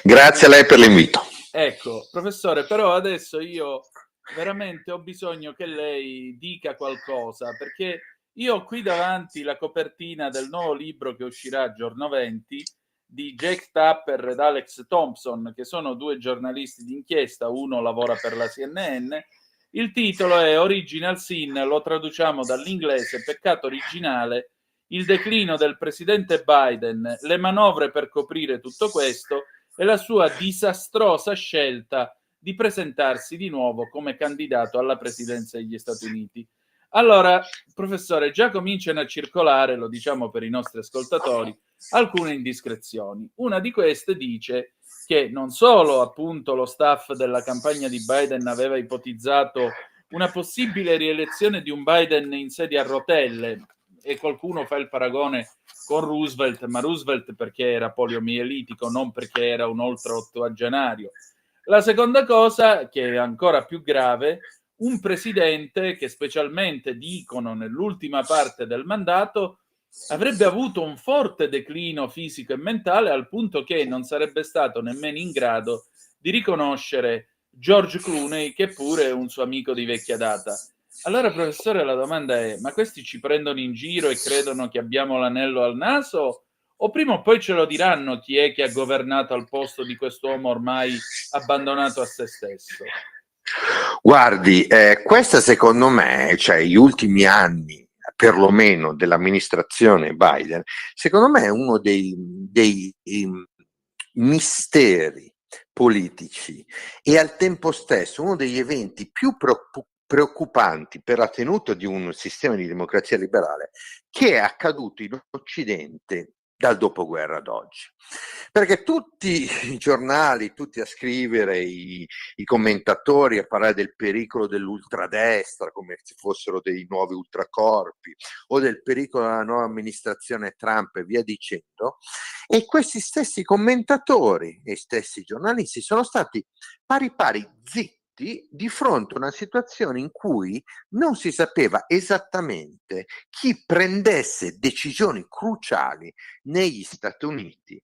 O: Grazie a lei per l'invito.
G: Ecco, professore, però adesso io veramente ho bisogno che lei dica qualcosa, perché io ho qui davanti la copertina del nuovo libro che uscirà giorno 20 di Jake Tapper ed Alex Thompson, che sono due giornalisti d'inchiesta, uno lavora per la CNN. Il titolo è Original Sin, lo traduciamo dall'inglese, peccato originale, il declino del presidente Biden, le manovre per coprire tutto questo e la sua disastrosa scelta di presentarsi di nuovo come candidato alla presidenza degli Stati Uniti. Allora, professore, già cominciano a circolare, lo diciamo per i nostri ascoltatori, alcune indiscrezioni. Una di queste dice che non solo appunto lo staff della campagna di Biden aveva ipotizzato una possibile rielezione di un Biden in sedia a rotelle, e qualcuno fa il paragone con Roosevelt, ma Roosevelt perché era poliomielitico, non perché era un oltre ottogenario. La seconda cosa, che è ancora più grave, un presidente che specialmente dicono nell'ultima parte del mandato avrebbe avuto un forte declino fisico e mentale al punto che non sarebbe stato nemmeno in grado di riconoscere George Clooney, che pure è un suo amico di vecchia data. Allora, professore, la domanda è: ma questi ci prendono in giro e credono che abbiamo l'anello al naso? O prima o poi ce lo diranno chi è che ha governato al posto di quest'uomo ormai abbandonato a se stesso?
O: Guardi, questa secondo me, cioè gli ultimi anni, perlomeno dell'amministrazione Biden, secondo me è uno dei misteri politici e al tempo stesso uno degli eventi più preoccupanti per la tenuta di un sistema di democrazia liberale che è accaduto in Occidente dal dopoguerra ad oggi. Perché tutti i giornali, tutti a scrivere, i commentatori, a parlare del pericolo dell'ultradestra come se fossero dei nuovi ultracorpi, o del pericolo della nuova amministrazione Trump e via dicendo, e questi stessi commentatori e stessi giornalisti sono stati pari pari zitti di fronte a una situazione in cui non si sapeva esattamente chi prendesse decisioni cruciali negli Stati Uniti,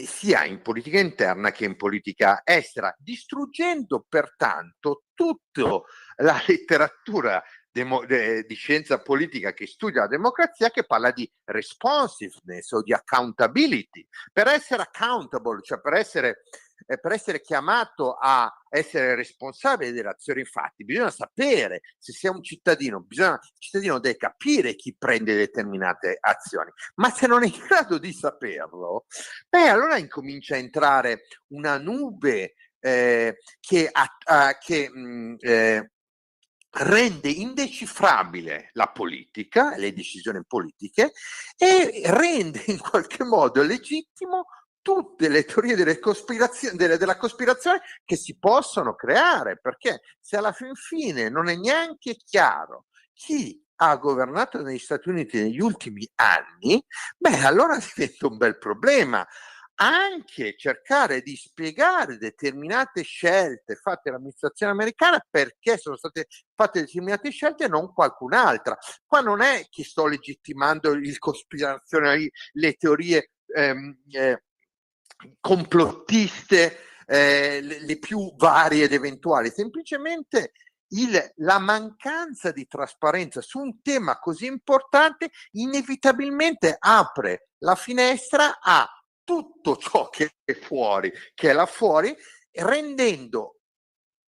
O: sia in politica interna che in politica estera, distruggendo pertanto tutta la letteratura di scienza politica che studia la democrazia, che parla di responsiveness o di accountability. Per essere accountable, cioè per essere chiamato a essere responsabile delle azioni fatte, bisogna sapere se sei un cittadino, il cittadino deve capire chi prende determinate azioni, ma se non è in grado di saperlo, allora incomincia a entrare una nube che rende indecifrabile la politica, le decisioni politiche, e rende in qualche modo legittimo tutte le teorie della cospirazione che si possono creare, perché se alla fin fine non è neanche chiaro chi ha governato negli Stati Uniti negli ultimi anni, allora diventa un bel problema. Anche cercare di spiegare determinate scelte fatte dall'amministrazione americana, perché sono state fatte determinate scelte e non qualcun'altra. Qua non è che sto legittimando il cospirazionalismo, le teorie complottiste, le più varie ed eventuali, semplicemente la mancanza di trasparenza su un tema così importante inevitabilmente apre la finestra a tutto ciò che è fuori, che è là fuori, rendendo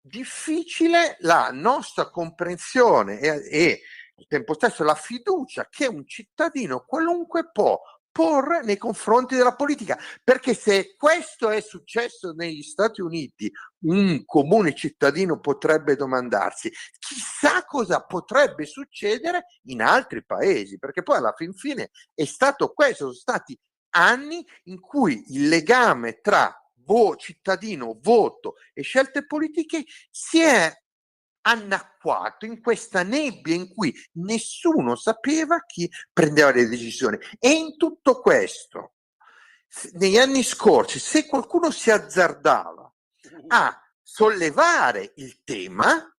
O: difficile la nostra comprensione e al tempo stesso la fiducia che un cittadino qualunque può porre nei confronti della politica, perché se questo è successo negli Stati Uniti, un comune cittadino potrebbe domandarsi chissà cosa potrebbe succedere in altri paesi, perché poi alla fin fine è stato questo, sono stati anni in cui il legame tra cittadino, voto e scelte politiche si è annacquato in questa nebbia in cui nessuno sapeva chi prendeva le decisioni. E in tutto questo, negli anni scorsi, se qualcuno si azzardava a sollevare il tema,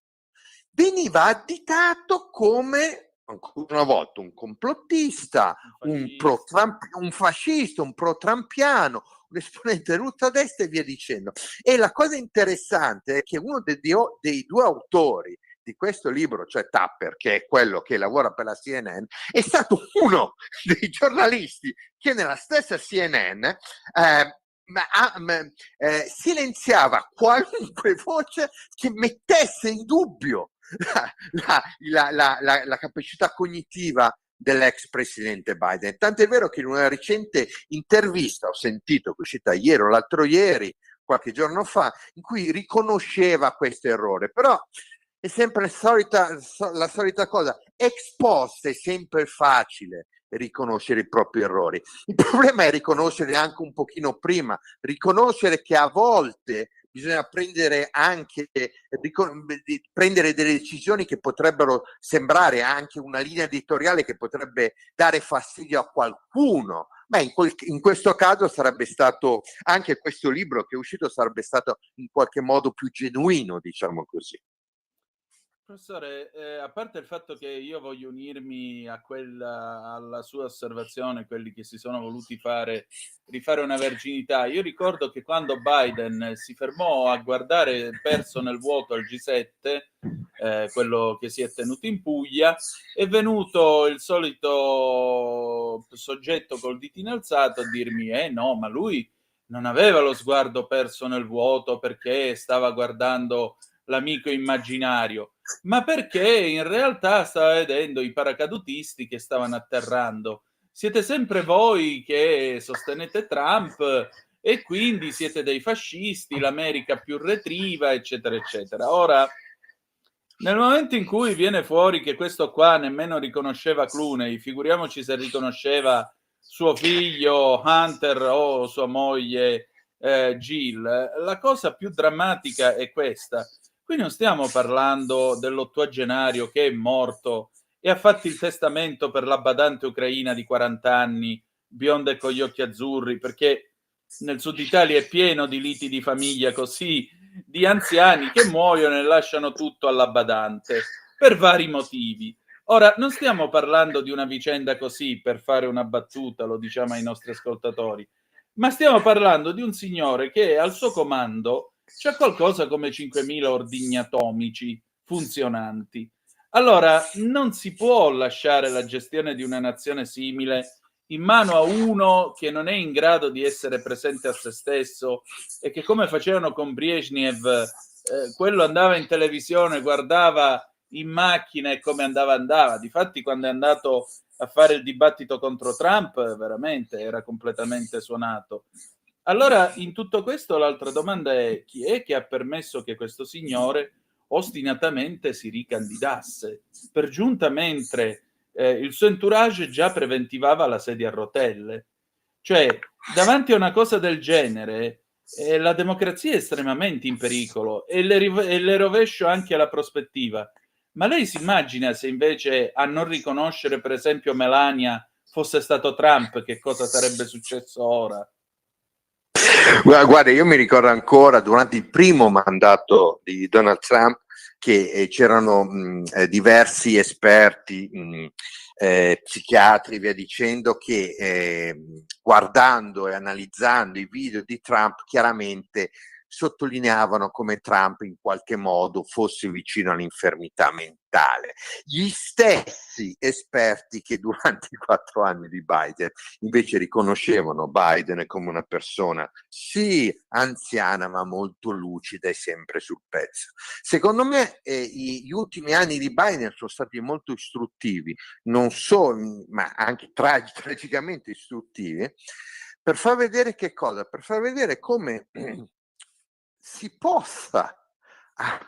O: veniva additato come, ancora una volta, un complottista, un fascista, un pro-trampiano, un esponente dell'ultradestra e via dicendo. E la cosa interessante è che uno dei due autori di questo libro, cioè Tapper, che è quello che lavora per la CNN, è stato uno dei giornalisti che nella stessa CNN silenziava qualunque voce che mettesse in dubbio la capacità cognitiva dell'ex presidente Biden. Tant'è vero che in una recente intervista ho sentito, che è uscita ieri o l'altro ieri, qualche giorno fa, in cui riconosceva questo errore, però è sempre la solita cosa, ex post è sempre facile riconoscere i propri errori. Il problema è riconoscere anche un pochino prima, riconoscere che a volte bisogna prendere delle decisioni che potrebbero sembrare anche una linea editoriale che potrebbe dare fastidio a qualcuno. In questo caso sarebbe stato, anche questo libro che è uscito sarebbe stato in qualche modo più genuino, diciamo così.
G: Professore, a parte il fatto che io voglio unirmi alla sua osservazione, quelli che si sono voluti rifare una verginità, io ricordo che quando Biden si fermò a guardare perso nel vuoto al G7, quello che si è tenuto in Puglia, è venuto il solito soggetto col ditino alzato a dirmi no, ma lui non aveva lo sguardo perso nel vuoto perché stava guardando l'amico immaginario, ma perché in realtà stava vedendo i paracadutisti che stavano atterrando. Siete sempre voi che sostenete Trump e quindi siete dei fascisti, l'America più retriva, eccetera, eccetera. Ora, Nel momento in cui viene fuori che questo qua nemmeno riconosceva Clooney, figuriamoci se riconosceva suo figlio Hunter o sua moglie Jill, la cosa più drammatica è questa. Qui non stiamo parlando dell'80° che è morto e ha fatto il testamento per la badante ucraina di 40 anni, bionda e con gli occhi azzurri, perché nel sud Italia è pieno di liti di famiglia così, di anziani che muoiono e lasciano tutto alla badante per vari motivi. Ora, non stiamo parlando di una vicenda così per fare una battuta, lo diciamo ai nostri ascoltatori, ma stiamo parlando di un signore che al suo comando c'è qualcosa come 5.000 ordigni atomici funzionanti. Allora, non si può lasciare la gestione di una nazione simile in mano a uno che non è in grado di essere presente a se stesso e che, come facevano con Brezhnev, quello andava in televisione, guardava in macchina e come andava. Difatti, quando è andato a fare il dibattito contro Trump, veramente era completamente suonato. Allora, in tutto questo, l'altra domanda è: chi è che ha permesso che questo signore ostinatamente si ricandidasse? Per giunta, mentre il suo entourage già preventivava la sedia a rotelle. Cioè, davanti a una cosa del genere, la democrazia è estremamente in pericolo e le rovescio anche alla prospettiva. Ma lei si immagina se invece a non riconoscere, per esempio, Melania fosse stato Trump, che cosa sarebbe successo ora?
O: Guarda, io mi ricordo ancora durante il primo mandato di Donald Trump che c'erano diversi esperti, psichiatri, via dicendo, che guardando e analizzando i video di Trump chiaramente sottolineavano come Trump in qualche modo fosse vicino all'infermità mentale. Gli stessi esperti che durante i 4 anni di Biden invece riconoscevano Biden come una persona sì anziana ma molto lucida e sempre sul pezzo. Secondo me gli ultimi anni di Biden sono stati molto istruttivi, non solo ma anche tragicamente istruttivi, per far vedere che cosa? Per far vedere come si possa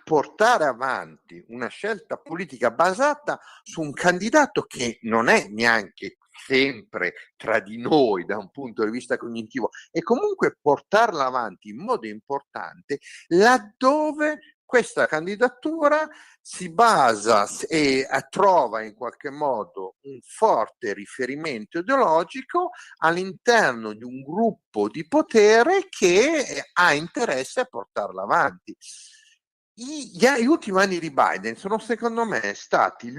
O: portare avanti una scelta politica basata su un candidato che non è neanche sempre tra di noi da un punto di vista cognitivo, e comunque portarla avanti in modo importante laddove questa candidatura si basa e trova in qualche modo un forte riferimento ideologico all'interno di un gruppo di potere che ha interesse a portarla avanti. Gli ultimi anni di Biden sono secondo me stati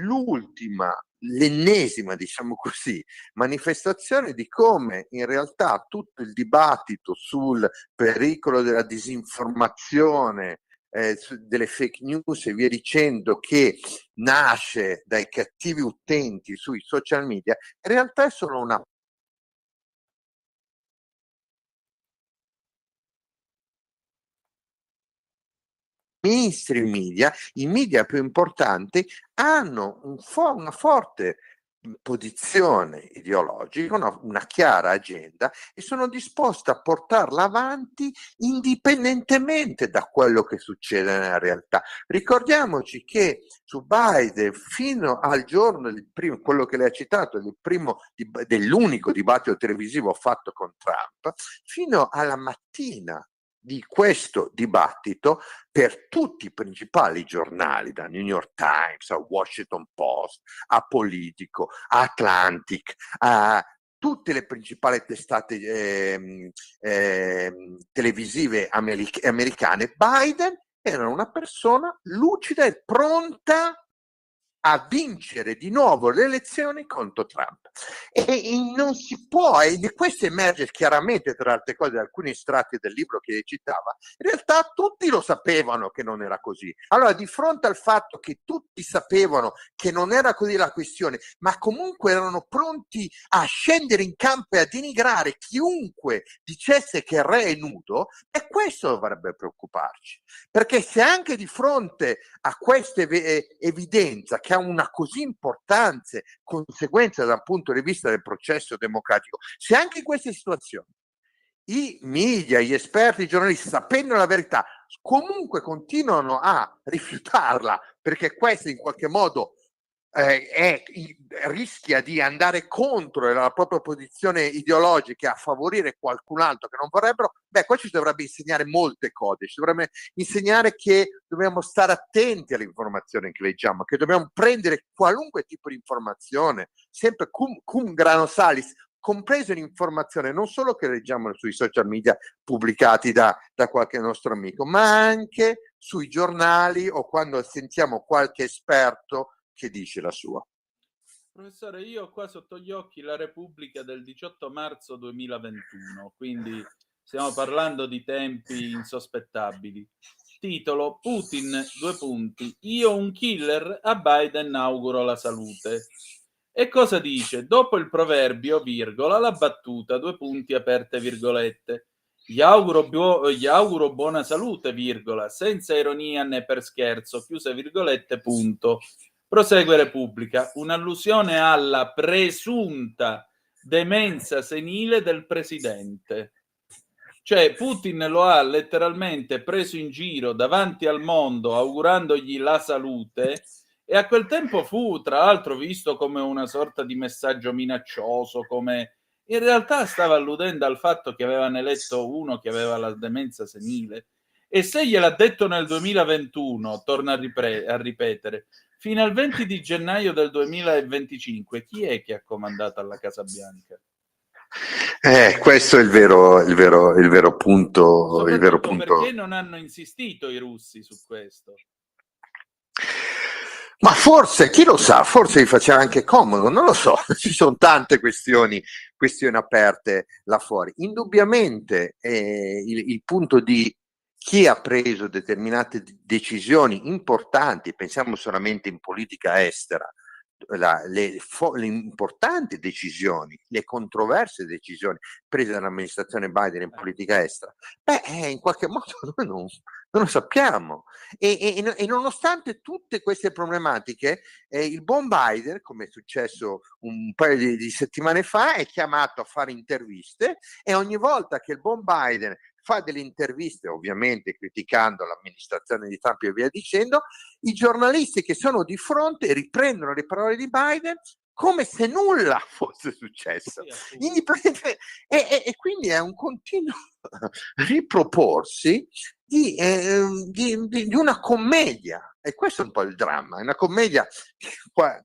O: l'ennesima, diciamo così, manifestazione di come in realtà tutto il dibattito sul pericolo della disinformazione, delle fake news e via dicendo, che nasce dai cattivi utenti sui social media, in realtà è solo una mainstream media, i media più importanti hanno una forte posizione ideologica, una chiara agenda, e sono disposta a portarla avanti indipendentemente da quello che succede nella realtà. Ricordiamoci che su Biden, fino al giorno del primo, quello che lei ha citato, dell'unico dibattito televisivo fatto con Trump, fino alla mattina di questo dibattito, per tutti i principali giornali, da New York Times a Washington Post, a Politico, a Atlantic, a tutte le principali testate televisive americane, Biden era una persona lucida e pronta a vincere di nuovo le elezioni contro Trump. E non si può, e di questo emerge chiaramente, tra altre cose, alcuni estratti del libro che citava, in realtà tutti lo sapevano che non era così. Allora, di fronte al fatto che tutti sapevano che non era così la questione, ma comunque erano pronti a scendere in campo e a denigrare chiunque dicesse che il re è nudo, e questo dovrebbe preoccuparci. Perché se anche di fronte a questa evidenza, che ha una così importante conseguenza dal punto di vista del processo democratico, se anche in queste situazioni i media, gli esperti, i giornalisti, sapendo la verità, comunque continuano a rifiutarla perché questa in qualche modo rischia di andare contro la propria posizione ideologica a favorire qualcun altro che non vorrebbero, qua ci dovrebbe insegnare molte cose, ci dovrebbe insegnare che dobbiamo stare attenti alle informazioni che leggiamo, che dobbiamo prendere qualunque tipo di informazione, sempre cum grano salis, compreso l'informazione non solo che leggiamo sui social media pubblicati da qualche nostro amico, ma anche sui giornali o quando sentiamo qualche esperto che dice la sua.
G: Professore, io ho qua sotto gli occhi la Repubblica del 18 marzo 2021, quindi stiamo parlando di tempi insospettabili. Titolo: Putin, 2 punti, io un killer, a Biden auguro la salute. E cosa dice? Dopo il proverbio, virgola, la battuta, 2 punti, aperte virgolette. Gli auguro buona salute, virgola, senza ironia né per scherzo, chiuse virgolette, punto. Prosegue Repubblica, un'allusione alla presunta demenza senile del presidente. Cioè Putin lo ha letteralmente preso in giro davanti al mondo augurandogli la salute, e a quel tempo fu tra l'altro visto come una sorta di messaggio minaccioso, come in realtà stava alludendo al fatto che avevano eletto uno che aveva la demenza senile. E se gliel'ha detto nel 2021, torna a ripetere, fino al 20 di gennaio del 2025, chi è che ha comandato alla Casa Bianca?
O: Questo è il vero punto.
G: Perché non hanno insistito i russi su questo?
O: Ma forse, chi lo sa, forse gli faceva anche comodo, non lo so, ci sono tante questioni aperte là fuori. Indubbiamente il punto di chi ha preso determinate decisioni importanti, pensiamo solamente in politica estera, le importanti decisioni, le controverse decisioni prese dall'amministrazione Biden in politica estera, in qualche modo noi non lo sappiamo. E nonostante tutte queste problematiche, il buon Biden, come è successo un paio di settimane fa, è chiamato a fare interviste, e ogni volta che il buon Biden fa delle interviste, ovviamente criticando l'amministrazione di Trump e via dicendo, i giornalisti che sono di fronte riprendono le parole di Biden come se nulla fosse successo. E quindi è un continuo riproporsi di una commedia, e questo è un po' il dramma, è una commedia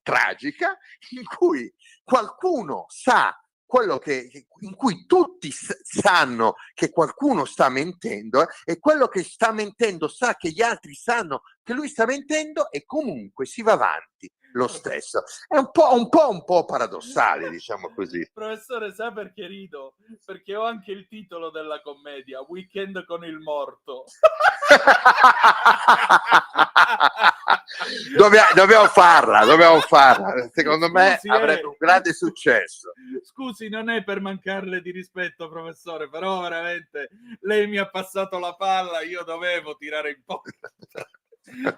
O: tragica in cui qualcuno sa in cui tutti sanno che qualcuno sta mentendo, e quello che sta mentendo sa che gli altri sanno che lui sta mentendo, e comunque si va avanti lo stesso. È un po' paradossale, diciamo così.
G: Professore, sa perché rido? Perché ho anche il titolo della commedia, Weekend con il morto.
O: Dobbiamo farla. Secondo me avrebbe un grande successo.
G: Scusi, non è per mancarle di rispetto, professore, però veramente lei mi ha passato la palla, io dovevo tirare in porta.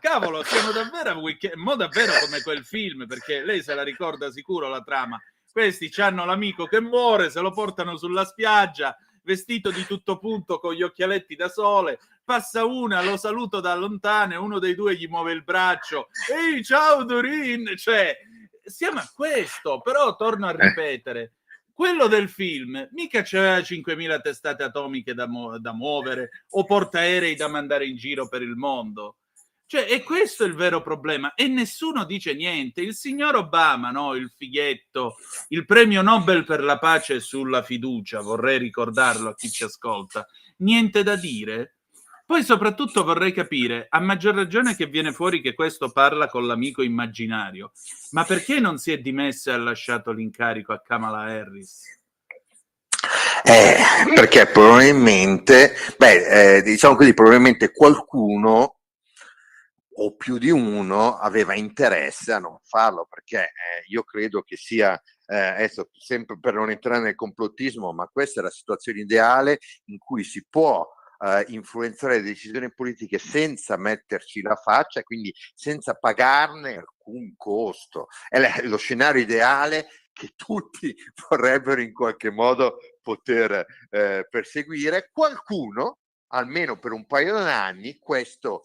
G: Cavolo, siamo davvero a weekend, davvero come quel film, perché lei se la ricorda sicuro la trama. Questi c'hanno l'amico che muore, se lo portano sulla spiaggia, vestito di tutto punto con gli occhialetti da sole, passa una, lo saluto da lontano e uno dei due gli muove il braccio. Ehi, ciao Dorin! Cioè, siamo a questo, però torno a ripetere, quello del film mica c'aveva 5.000 testate atomiche da muovere o portaerei da mandare in giro per il mondo. Cioè, e questo è il vero problema, e nessuno dice niente. Il signor Obama, no, il fighetto, il premio Nobel per la pace sulla fiducia, vorrei ricordarlo a chi ci ascolta, niente da dire. Poi soprattutto vorrei capire, a maggior ragione che viene fuori che questo parla con l'amico immaginario, ma perché non si è dimesso e ha lasciato l'incarico a Kamala Harris?
O: Perché probabilmente, diciamo così, probabilmente qualcuno o più di uno aveva interesse a non farlo, perché io credo che sia, adesso sempre per non entrare nel complottismo, ma questa è la situazione ideale in cui si può influenzare le decisioni politiche senza metterci la faccia, quindi senza pagarne alcun costo. È lo scenario ideale che tutti vorrebbero in qualche modo poter perseguire. Qualcuno almeno per un paio di anni, questo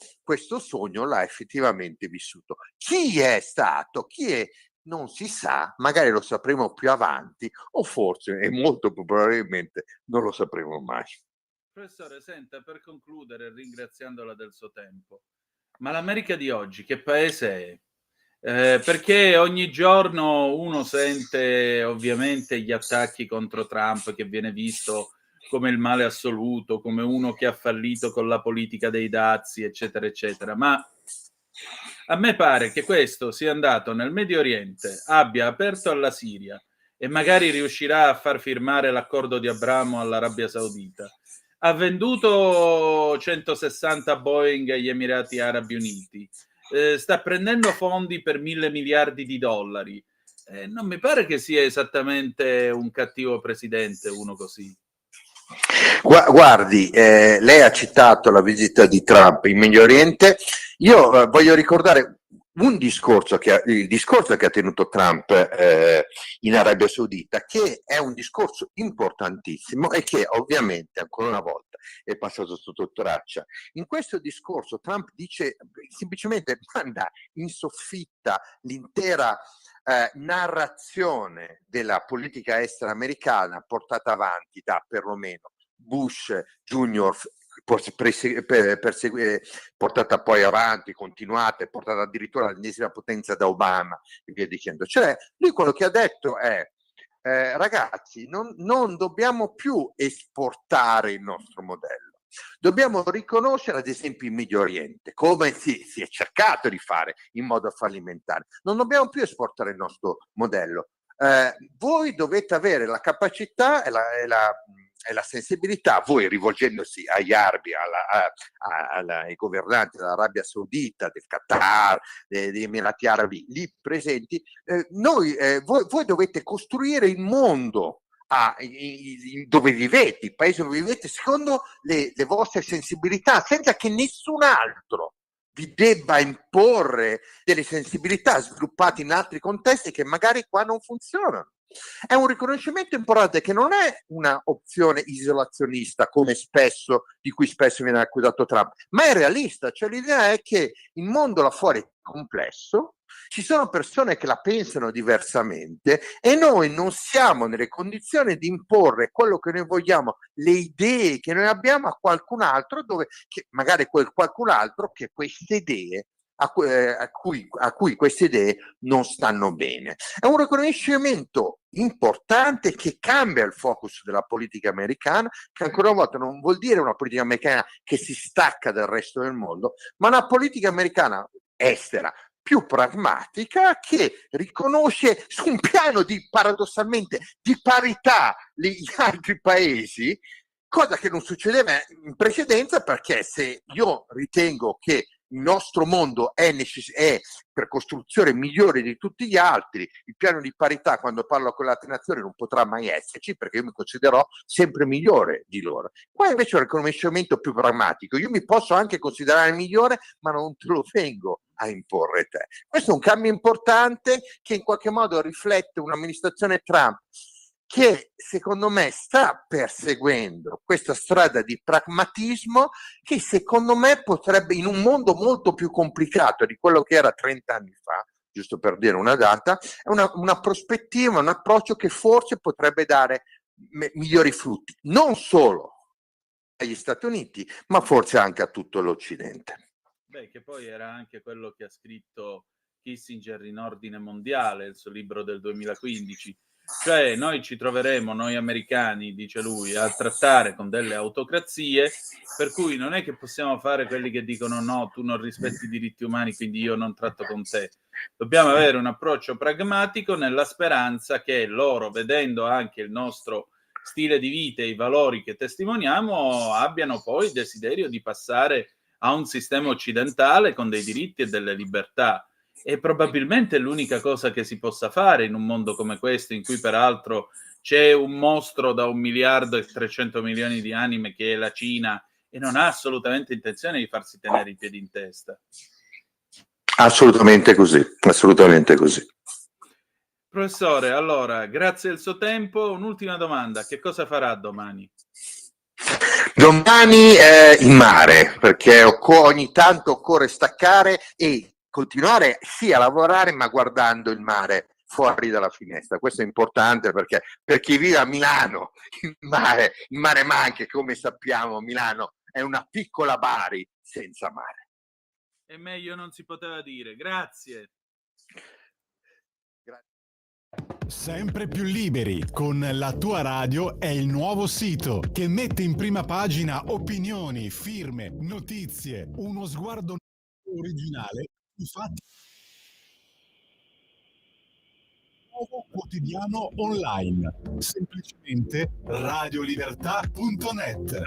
O: sogno l'ha effettivamente vissuto. Chi è stato? Chi è? Non si sa, magari lo sapremo più avanti, o forse, e molto probabilmente, non lo sapremo mai.
G: Professore, senta, per concludere, ringraziandola del suo tempo, ma l'America di oggi che paese è? Perché ogni giorno uno sente ovviamente gli attacchi contro Trump, che viene visto come il male assoluto, come uno che ha fallito con la politica dei dazi, eccetera, eccetera. Ma a me pare che questo sia andato nel Medio Oriente, abbia aperto alla Siria e magari riuscirà a far firmare l'accordo di Abramo all'Arabia Saudita. Ha venduto 160 Boeing agli Emirati Arabi Uniti. Sta prendendo fondi per 1.000 miliardi di dollari. Non mi pare che sia esattamente un cattivo presidente uno così.
O: Guardi, lei ha citato la visita di Trump in Medio Oriente. Io voglio ricordare il discorso che ha tenuto Trump in Arabia Saudita, che è un discorso importantissimo e che ovviamente ancora una volta è passato sotto traccia. In questo discorso Trump dice semplicemente, manda in soffitta l'intera narrazione della politica estera americana portata avanti da perlomeno Bush Junior, portata poi avanti, continuata e portata addirittura all'ennesima potenza da Obama e via dicendo. Cioè, lui quello che ha detto è ragazzi, non dobbiamo più esportare il nostro modello. Dobbiamo riconoscere, ad esempio, in Medio Oriente, come si è cercato di fare in modo fallimentare. Non dobbiamo più esportare il nostro modello. Voi dovete avere la capacità e la sensibilità, voi rivolgendosi agli arabi, ai governanti dell'Arabia Saudita, del Qatar, degli Emirati Arabi lì presenti, voi dovete costruire il mondo dove vivete, il paese dove vivete, secondo le vostre sensibilità, senza che nessun altro vi debba imporre delle sensibilità sviluppate in altri contesti che magari qua non funzionano. È un riconoscimento importante che non è una opzione isolazionista di cui spesso viene accusato Trump, ma è realista, cioè l'idea è che il mondo là fuori è complesso, ci sono persone che la pensano diversamente e noi non siamo nelle condizioni di imporre quello che noi vogliamo, le idee che noi abbiamo a qualcun altro, che magari qualcun altro che queste idee a cui queste idee non stanno bene. È un riconoscimento importante che cambia il focus della politica americana, che ancora una volta non vuol dire una politica americana che si stacca dal resto del mondo, ma una politica americana estera più pragmatica, che riconosce su un piano paradossalmente di parità gli altri paesi, cosa che non succedeva in precedenza, perché se io ritengo che il nostro mondo è per costruzione migliore di tutti gli altri, il piano di parità, quando parlo con le altre nazioni, non potrà mai esserci, perché io mi considererò sempre migliore di loro. Qua invece è un riconoscimento più pragmatico, io mi posso anche considerare migliore, ma non te lo vengo a imporre te. Questo è un cambio importante che in qualche modo riflette un'amministrazione Trump che secondo me sta perseguendo questa strada di pragmatismo, che secondo me potrebbe, in un mondo molto più complicato di quello che era 30 anni fa, giusto per dire una data, è una prospettiva, un approccio che forse potrebbe dare migliori frutti, non solo agli Stati Uniti, ma forse anche a tutto l'Occidente.
G: Beh, che poi era anche quello che ha scritto Kissinger in Ordine Mondiale, il suo libro del 2015. Cioè noi ci troveremo, noi americani, dice lui, a trattare con delle autocrazie, per cui non è che possiamo fare quelli che dicono no, tu non rispetti i diritti umani, quindi io non tratto con te. Dobbiamo avere un approccio pragmatico nella speranza che loro, vedendo anche il nostro stile di vita e i valori che testimoniamo, abbiano poi il desiderio di passare a un sistema occidentale con dei diritti e delle libertà. E probabilmente l'unica cosa che si possa fare in un mondo come questo, in cui peraltro c'è un mostro da 1.300 milioni di anime che è la Cina e non ha assolutamente intenzione di farsi tenere i piedi in testa.
O: Assolutamente così, assolutamente così.
G: Professore, allora, grazie del suo tempo. Un'ultima domanda, che cosa farà domani?
O: Domani in mare, perché ogni tanto occorre staccare e continuare sì a lavorare, ma guardando il mare fuori dalla finestra. Questo è importante perché per chi vive a Milano il mare manca, come sappiamo Milano è una piccola Bari senza mare.
G: E meglio non si poteva dire. Grazie.
A: Sempre più liberi con La tua radio è il nuovo sito che mette in prima pagina opinioni, firme, notizie, uno sguardo originale, infatti nuovo quotidiano online, semplicemente radiolibertà.net.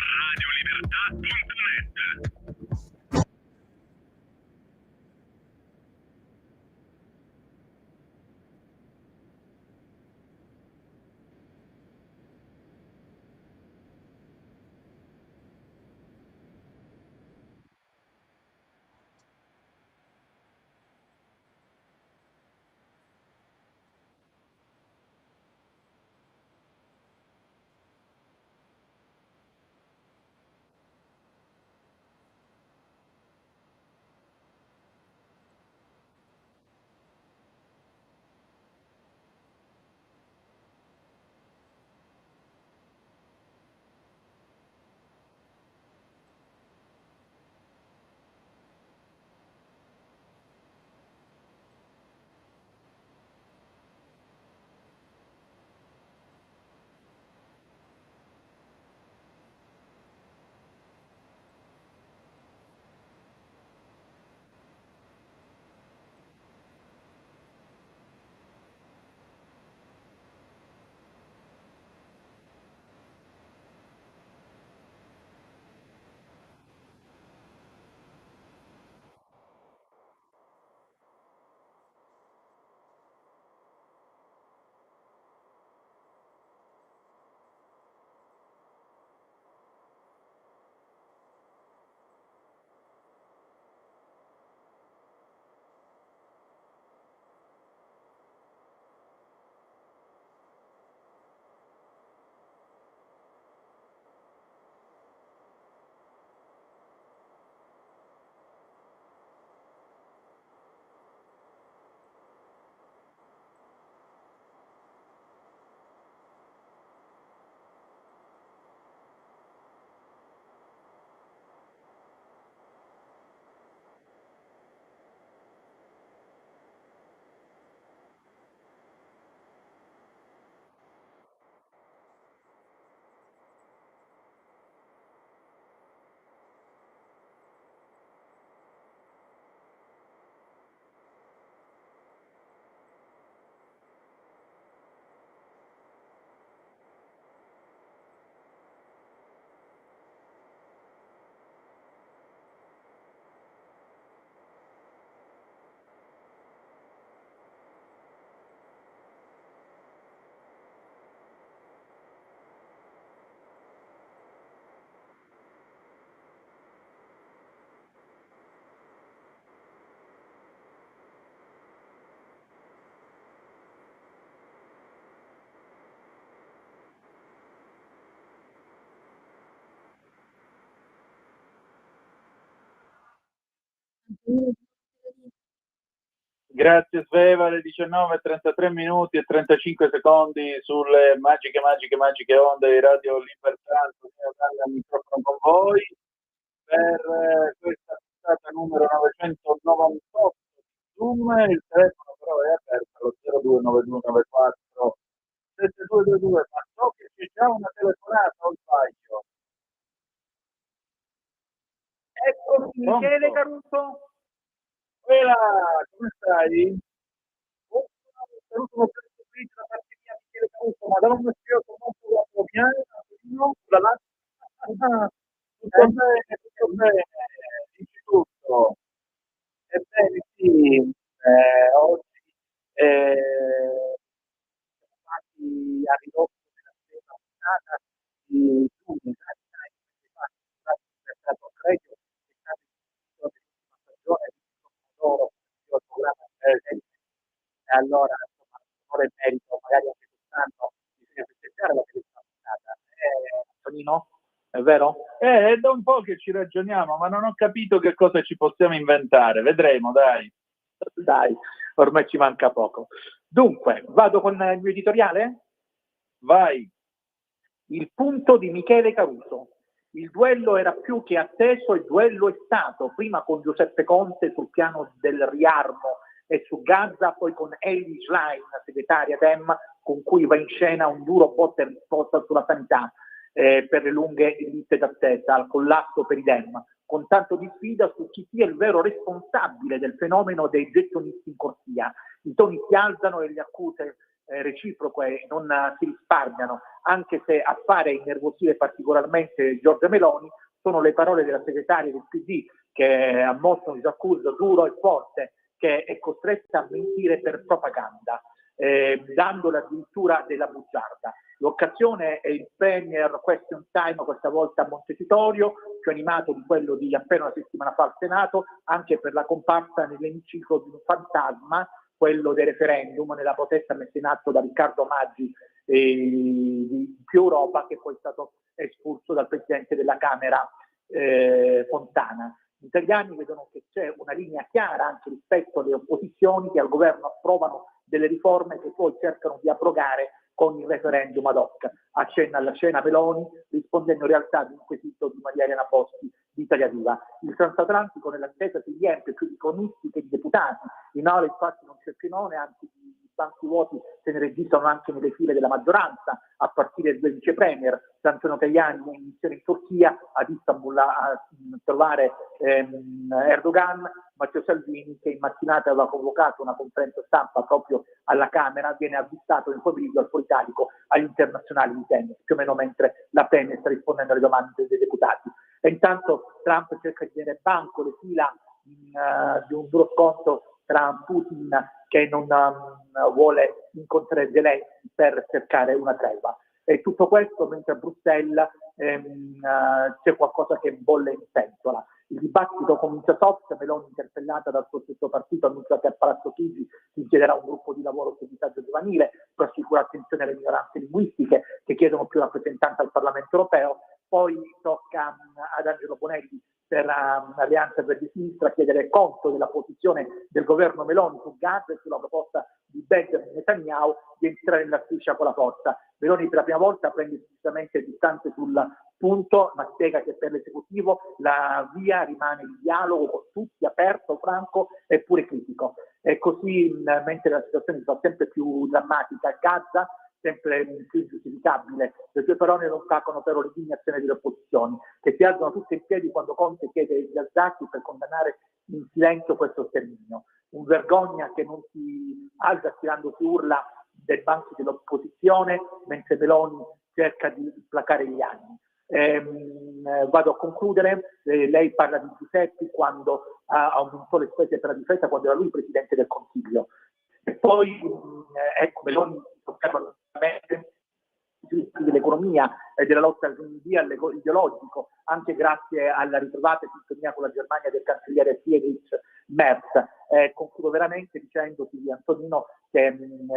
G: Grazie Sveva, alle 19:33 minuti e 35 secondi sulle magiche onde di Radio Libertà. Antonino Danna al microfono con voi per questa puntata numero 998 di Zoom. Il telefono però è aperto allo 029294 7222, ma so che c'è già una telefonata o sbaglio?
P: Eccomi, Michele Caruso.
G: Quella, come stai? Un saluto molto qui da parte mia, Michele Caruso, ma da un mestiere molto piano, tutto bene, dici tutto. Ebbene sì, oggi siamo stati a ridotto della stessa puntata di giugno, stato credito, è stato l'ultima stagione di loro, il programma e allora insomma onore e merito, magari anche quest'anno bisogna festeggiare la prima puntata. Antonino? È vero? È da un po' che ci ragioniamo, ma non ho capito che cosa ci possiamo inventare. Vedremo, dai.
P: Dai, ormai ci manca poco. Dunque, vado con il mio editoriale?
G: Vai.
P: Il punto di Michele Caruso. Il duello era più che atteso, il duello è stato, prima con Giuseppe Conte sul piano del riarmo e su Gaza, poi con Elly Schlein, segretaria DEM, con cui va in scena un duro botta e risposta sulla sanità per le lunghe liste d'attesa, al collasso per i DEM, con tanto di sfida su chi sia il vero responsabile del fenomeno dei gettonisti in corsia. I toni si alzano e le accuse reciproche non si risparmiano, anche se a fare innervosire particolarmente Giorgia Meloni sono le parole della segretaria del PD che ha mosso un disaccuso duro e forte, che è costretta a mentire per propaganda, dandole addirittura della bugiarda. L'occasione è il Premier Question Time, questa volta a Montecitorio, più animato di quello di appena una settimana fa al Senato, anche per la comparsa nell'emiciclo di un fantasma, quello del referendum, nella protesta messa in atto da Riccardo Maggi di Più Europa, che poi è stato espulso dal Presidente della Camera Fontana. Gli italiani vedono che c'è una linea chiara anche rispetto alle opposizioni che al governo approvano delle riforme che poi cercano di abrogare con il referendum ad hoc. Accenna alla scena Meloni, rispondendo in realtà ad un quesito di Maria Elena Boschi di Italia Viva. Il transatlantico nell'attesa si riempie più di cronisti che di deputati. In aula infatti non c'è pienone, anzi i banchi vuoti se ne registrano anche nelle file della maggioranza, a partire dai vice premier, Antonio Tajani in missione in Turchia, ad Istanbul a trovare Erdogan, Matteo Salvini, che in mattinata aveva convocato una conferenza stampa proprio alla Camera, viene avvistato nel pomeriggio al Politalico agli internazionali di tennis, più o meno mentre la Premier sta rispondendo alle domande dei deputati. E intanto Trump cerca di tenere banco le fila di un duro scontro tra Putin, che non vuole incontrare Zelensky per cercare una tregua. E tutto questo mentre a Bruxelles c'è qualcosa che bolle in pentola. Il dibattito comincia soft, Meloni interpellata dal suo stesso partito annuncia che a Palazzo Chigi si chiederà un gruppo di lavoro sul disagio giovanile per assicurare attenzione alle minoranze linguistiche che chiedono più rappresentanza al Parlamento europeo. Poi tocca ad Angelo Bonelli per l'Alleanza Verdi Sinistra chiedere conto della posizione del governo Meloni su Gaza e sulla proposta di Benjamin Netanyahu di entrare nella striscia con la forza. Meloni per la prima volta prende decisamente distanze sul punto, ma spiega che per l'esecutivo la via rimane il dialogo con tutti, aperto, franco e pure critico. E così, mentre la situazione si fa sempre più drammatica a Gaza, sempre più ingiustificabile, le sue parole non calcolano però l'indignazione delle opposizioni, che si alzano tutte in piedi quando Conte chiede agli alzati per condannare in silenzio questo sterminio. Un vergogna che non si alza tirandosi urla dai banchi dell'opposizione, mentre Meloni cerca di placare gli anni. Vado a concludere. Lei parla di Giuseppe quando aumentò le spese per la difesa quando era lui Presidente del Consiglio. E poi ecco, Meloni osserva dell'economia e della lotta al Green Deal ideologico, anche grazie alla ritrovata sintonia con la Germania del cancelliere Friedrich Merz. Concludo veramente dicendoti di Antonino che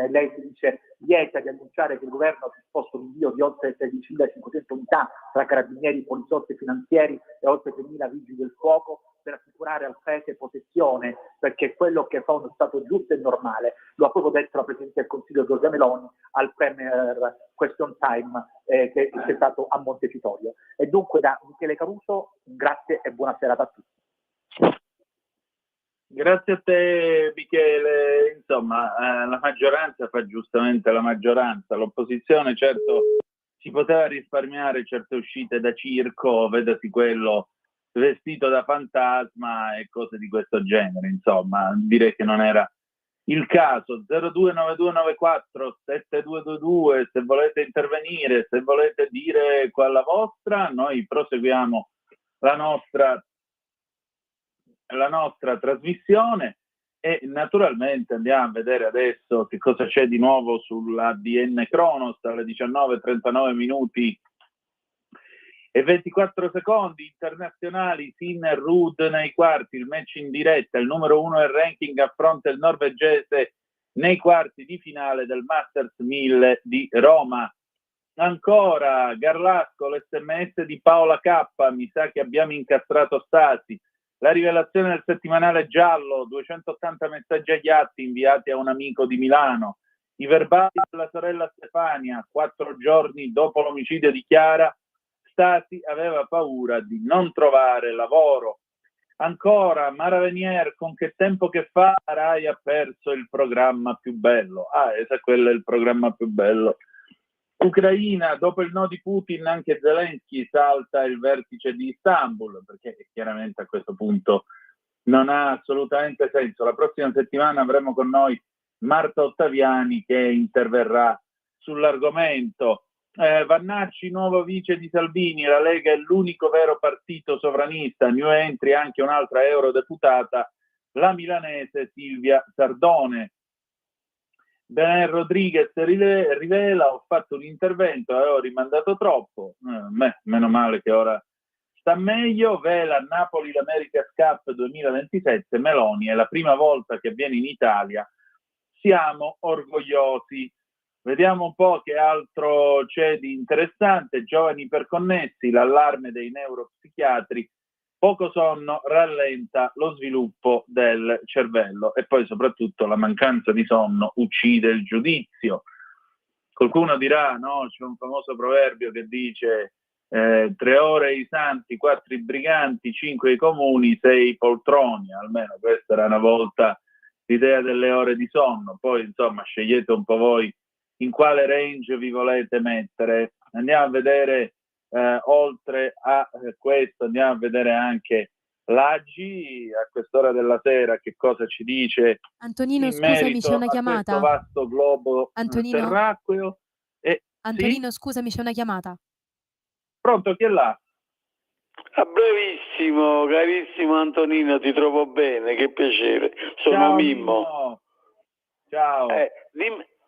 P: lei si dice lieta di annunciare che il governo ha disposto l'invio di oltre 13.500 unità tra carabinieri, poliziotti finanziari e oltre 3.000 vigili del fuoco per assicurare al Paese protezione, perché quello che fa uno Stato giusto e normale. Lo ha proprio detto la Presidente del Consiglio Giorgia Meloni al Premier Question Time che c'è stato a Montecitorio. E dunque da Michele Caruso, grazie e buona serata a tutti.
G: Grazie a te Michele. Insomma, la maggioranza fa giustamente la maggioranza, l'opposizione certo si poteva risparmiare certe uscite da circo, vedasi quello vestito da fantasma e cose di questo genere. Insomma, direi che non era il caso. 029294 7222, se volete intervenire, se volete dire quella vostra, noi proseguiamo la nostra trasmissione e naturalmente andiamo a vedere adesso che cosa c'è di nuovo sull'ADN Cronos alle 19:39 minuti e 24 secondi. Internazionali, Sinner, Ruud nei quarti, il match in diretta, il numero 1 del ranking affronta il norvegese nei quarti di finale del Masters 1000 di Roma. Ancora, Garlasco, l'SMS di Paola K, mi sa che abbiamo incastrato Stasi. La rivelazione del settimanale giallo, 280 messaggi agli atti inviati a un amico di Milano. I verbali della sorella Stefania, 4 giorni dopo l'omicidio di Chiara, Stasi aveva paura di non trovare lavoro. Ancora, Mara Venier, con Che tempo che fa, Rai ha perso il programma più bello. Quello è il programma più bello. Ucraina, dopo il no di Putin, anche Zelensky salta il vertice di Istanbul, perché chiaramente a questo punto non ha assolutamente senso. La prossima settimana avremo con noi Marta Ottaviani che interverrà sull'argomento. Vannacci, nuovo vice di Salvini, la Lega è l'unico vero partito sovranista, new entry anche un'altra eurodeputata, la milanese Silvia Sardone. Bené Rodriguez rivela, ho fatto un intervento, avevo rimandato troppo, meno male che ora sta meglio. Vela Napoli l'America's Cup 2027, Meloni è la prima volta che viene in Italia, siamo orgogliosi. Vediamo un po' che altro c'è di interessante. Giovani iperconnessi, l'allarme dei neuropsichiatri, poco sonno rallenta lo sviluppo del cervello e poi soprattutto la mancanza di sonno uccide il giudizio. Qualcuno dirà, no, c'è un famoso proverbio che dice 3 ore i santi, 4 i briganti, 5 i comuni, 6 i poltroni. Almeno questa era una volta l'idea delle ore di sonno. Poi insomma scegliete un po' voi in quale range vi volete mettere. Andiamo a vedere oltre a questo, andiamo a vedere anche l'Aggi a quest'ora della sera che cosa ci dice
B: Antonino,
G: in
B: scusami,
G: merito
B: c'è una
G: a
B: chiamata.
G: questo vasto globo terracqueo.
B: Antonino,
G: Sì?
B: scusami, c'è una chiamata.
G: Pronto, chi è là?
Q: Brevissimo, carissimo Antonino, ti trovo bene, che piacere. Sono
G: Ciao,
Q: Mimmo.
G: Ciao.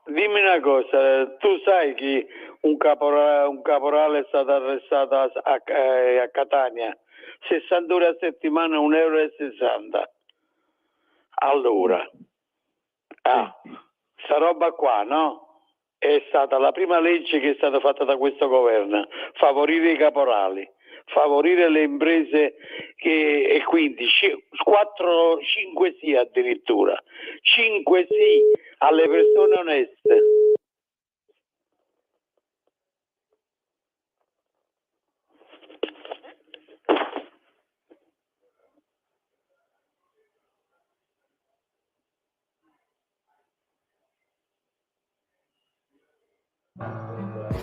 Q: Dimmi una cosa, tu sai che un caporale è stato arrestato a Catania, 60 ore a settimana, 1,60 euro. Allora, sta roba qua, no? È stata la prima legge che è stata fatta da questo governo, favorire i caporali, favorire le imprese e quindi 5 sì addirittura, 5 sì alle persone oneste.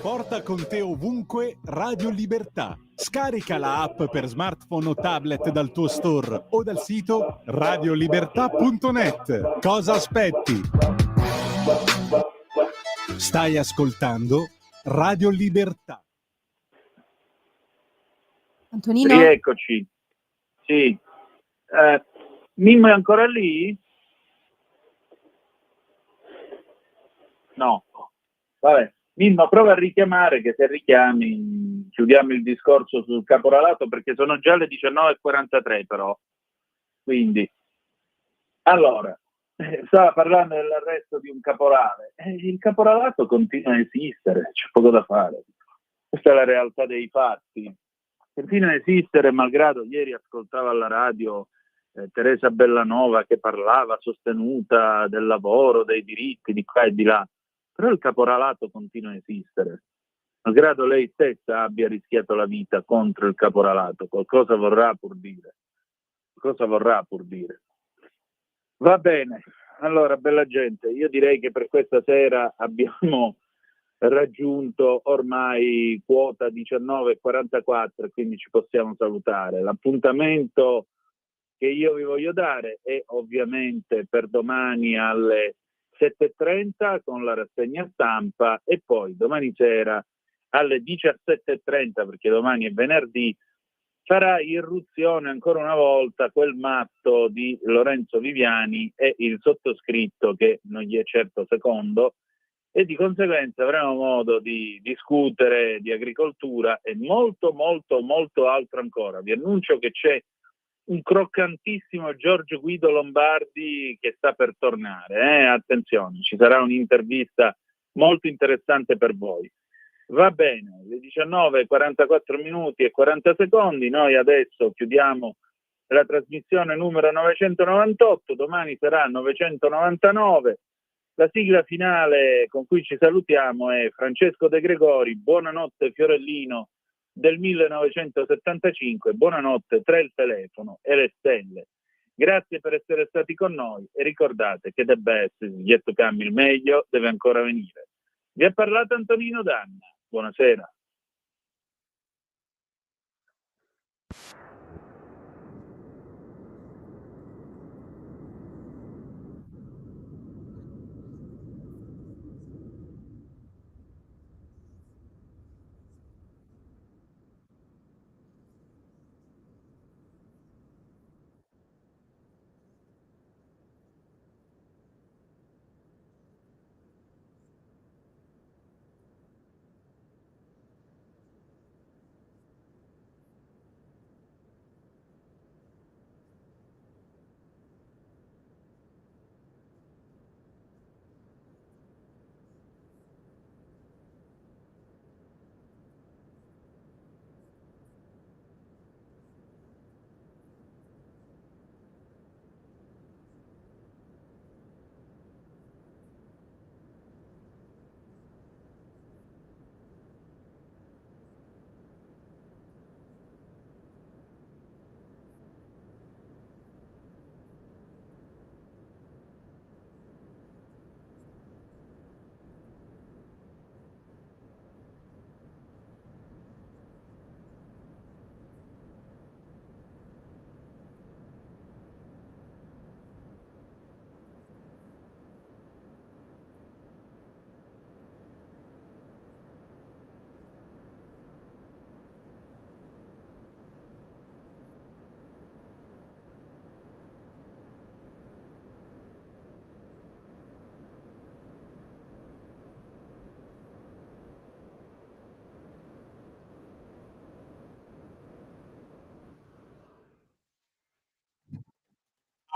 A: Porta con te ovunque Radio Libertà. Scarica la app per smartphone o tablet dal tuo store o dal sito radiolibertà.net. Cosa aspetti? Stai ascoltando Radio Libertà.
B: Antonino?
G: Rieccoci. Sì. Mimmo è ancora lì? No. Vabbè. Mimmo, prova a richiamare, che se richiami chiudiamo il discorso sul caporalato, perché sono già le 19:43 però. Quindi, allora, stava parlando dell'arresto di un caporale. Il caporalato continua a esistere, c'è poco da fare. Questa è la realtà dei fatti. Continua a esistere, malgrado ieri ascoltavo alla radio Teresa Bellanova che parlava sostenuta del lavoro, dei diritti di qua e di là. Però il caporalato continua a esistere, malgrado lei stessa abbia rischiato la vita contro il caporalato. Qualcosa vorrà pur dire. Va bene, allora bella gente, io direi che per questa sera abbiamo raggiunto ormai quota 19:44, quindi ci possiamo salutare. L'appuntamento che io vi voglio dare è ovviamente per domani alle 7:30 con la rassegna stampa e poi domani sera alle 17:30, perché domani è venerdì, farà irruzione ancora una volta quel matto di Lorenzo Viviani e il sottoscritto, che non gli è certo secondo, e di conseguenza avremo modo di discutere di agricoltura e molto altro ancora. Vi annuncio che c'è un croccantissimo Giorgio Guido Lombardi che sta per tornare, attenzione, ci sarà un'intervista molto interessante per voi. Va bene, le 19, 44 minuti e 40 secondi. Noi adesso chiudiamo la trasmissione numero 998, domani sarà 999. La sigla finale con cui ci salutiamo è Francesco De Gregori, Buonanotte Fiorellino del 1975, buonanotte tra il telefono e le stelle. Grazie per essere stati con noi e ricordate che the best is yet to come, il meglio deve ancora venire. Vi ha parlato Antonino Danna, buonasera.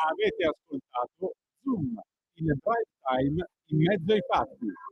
A: Avete ascoltato Zoom, il prime time in mezzo ai fatti.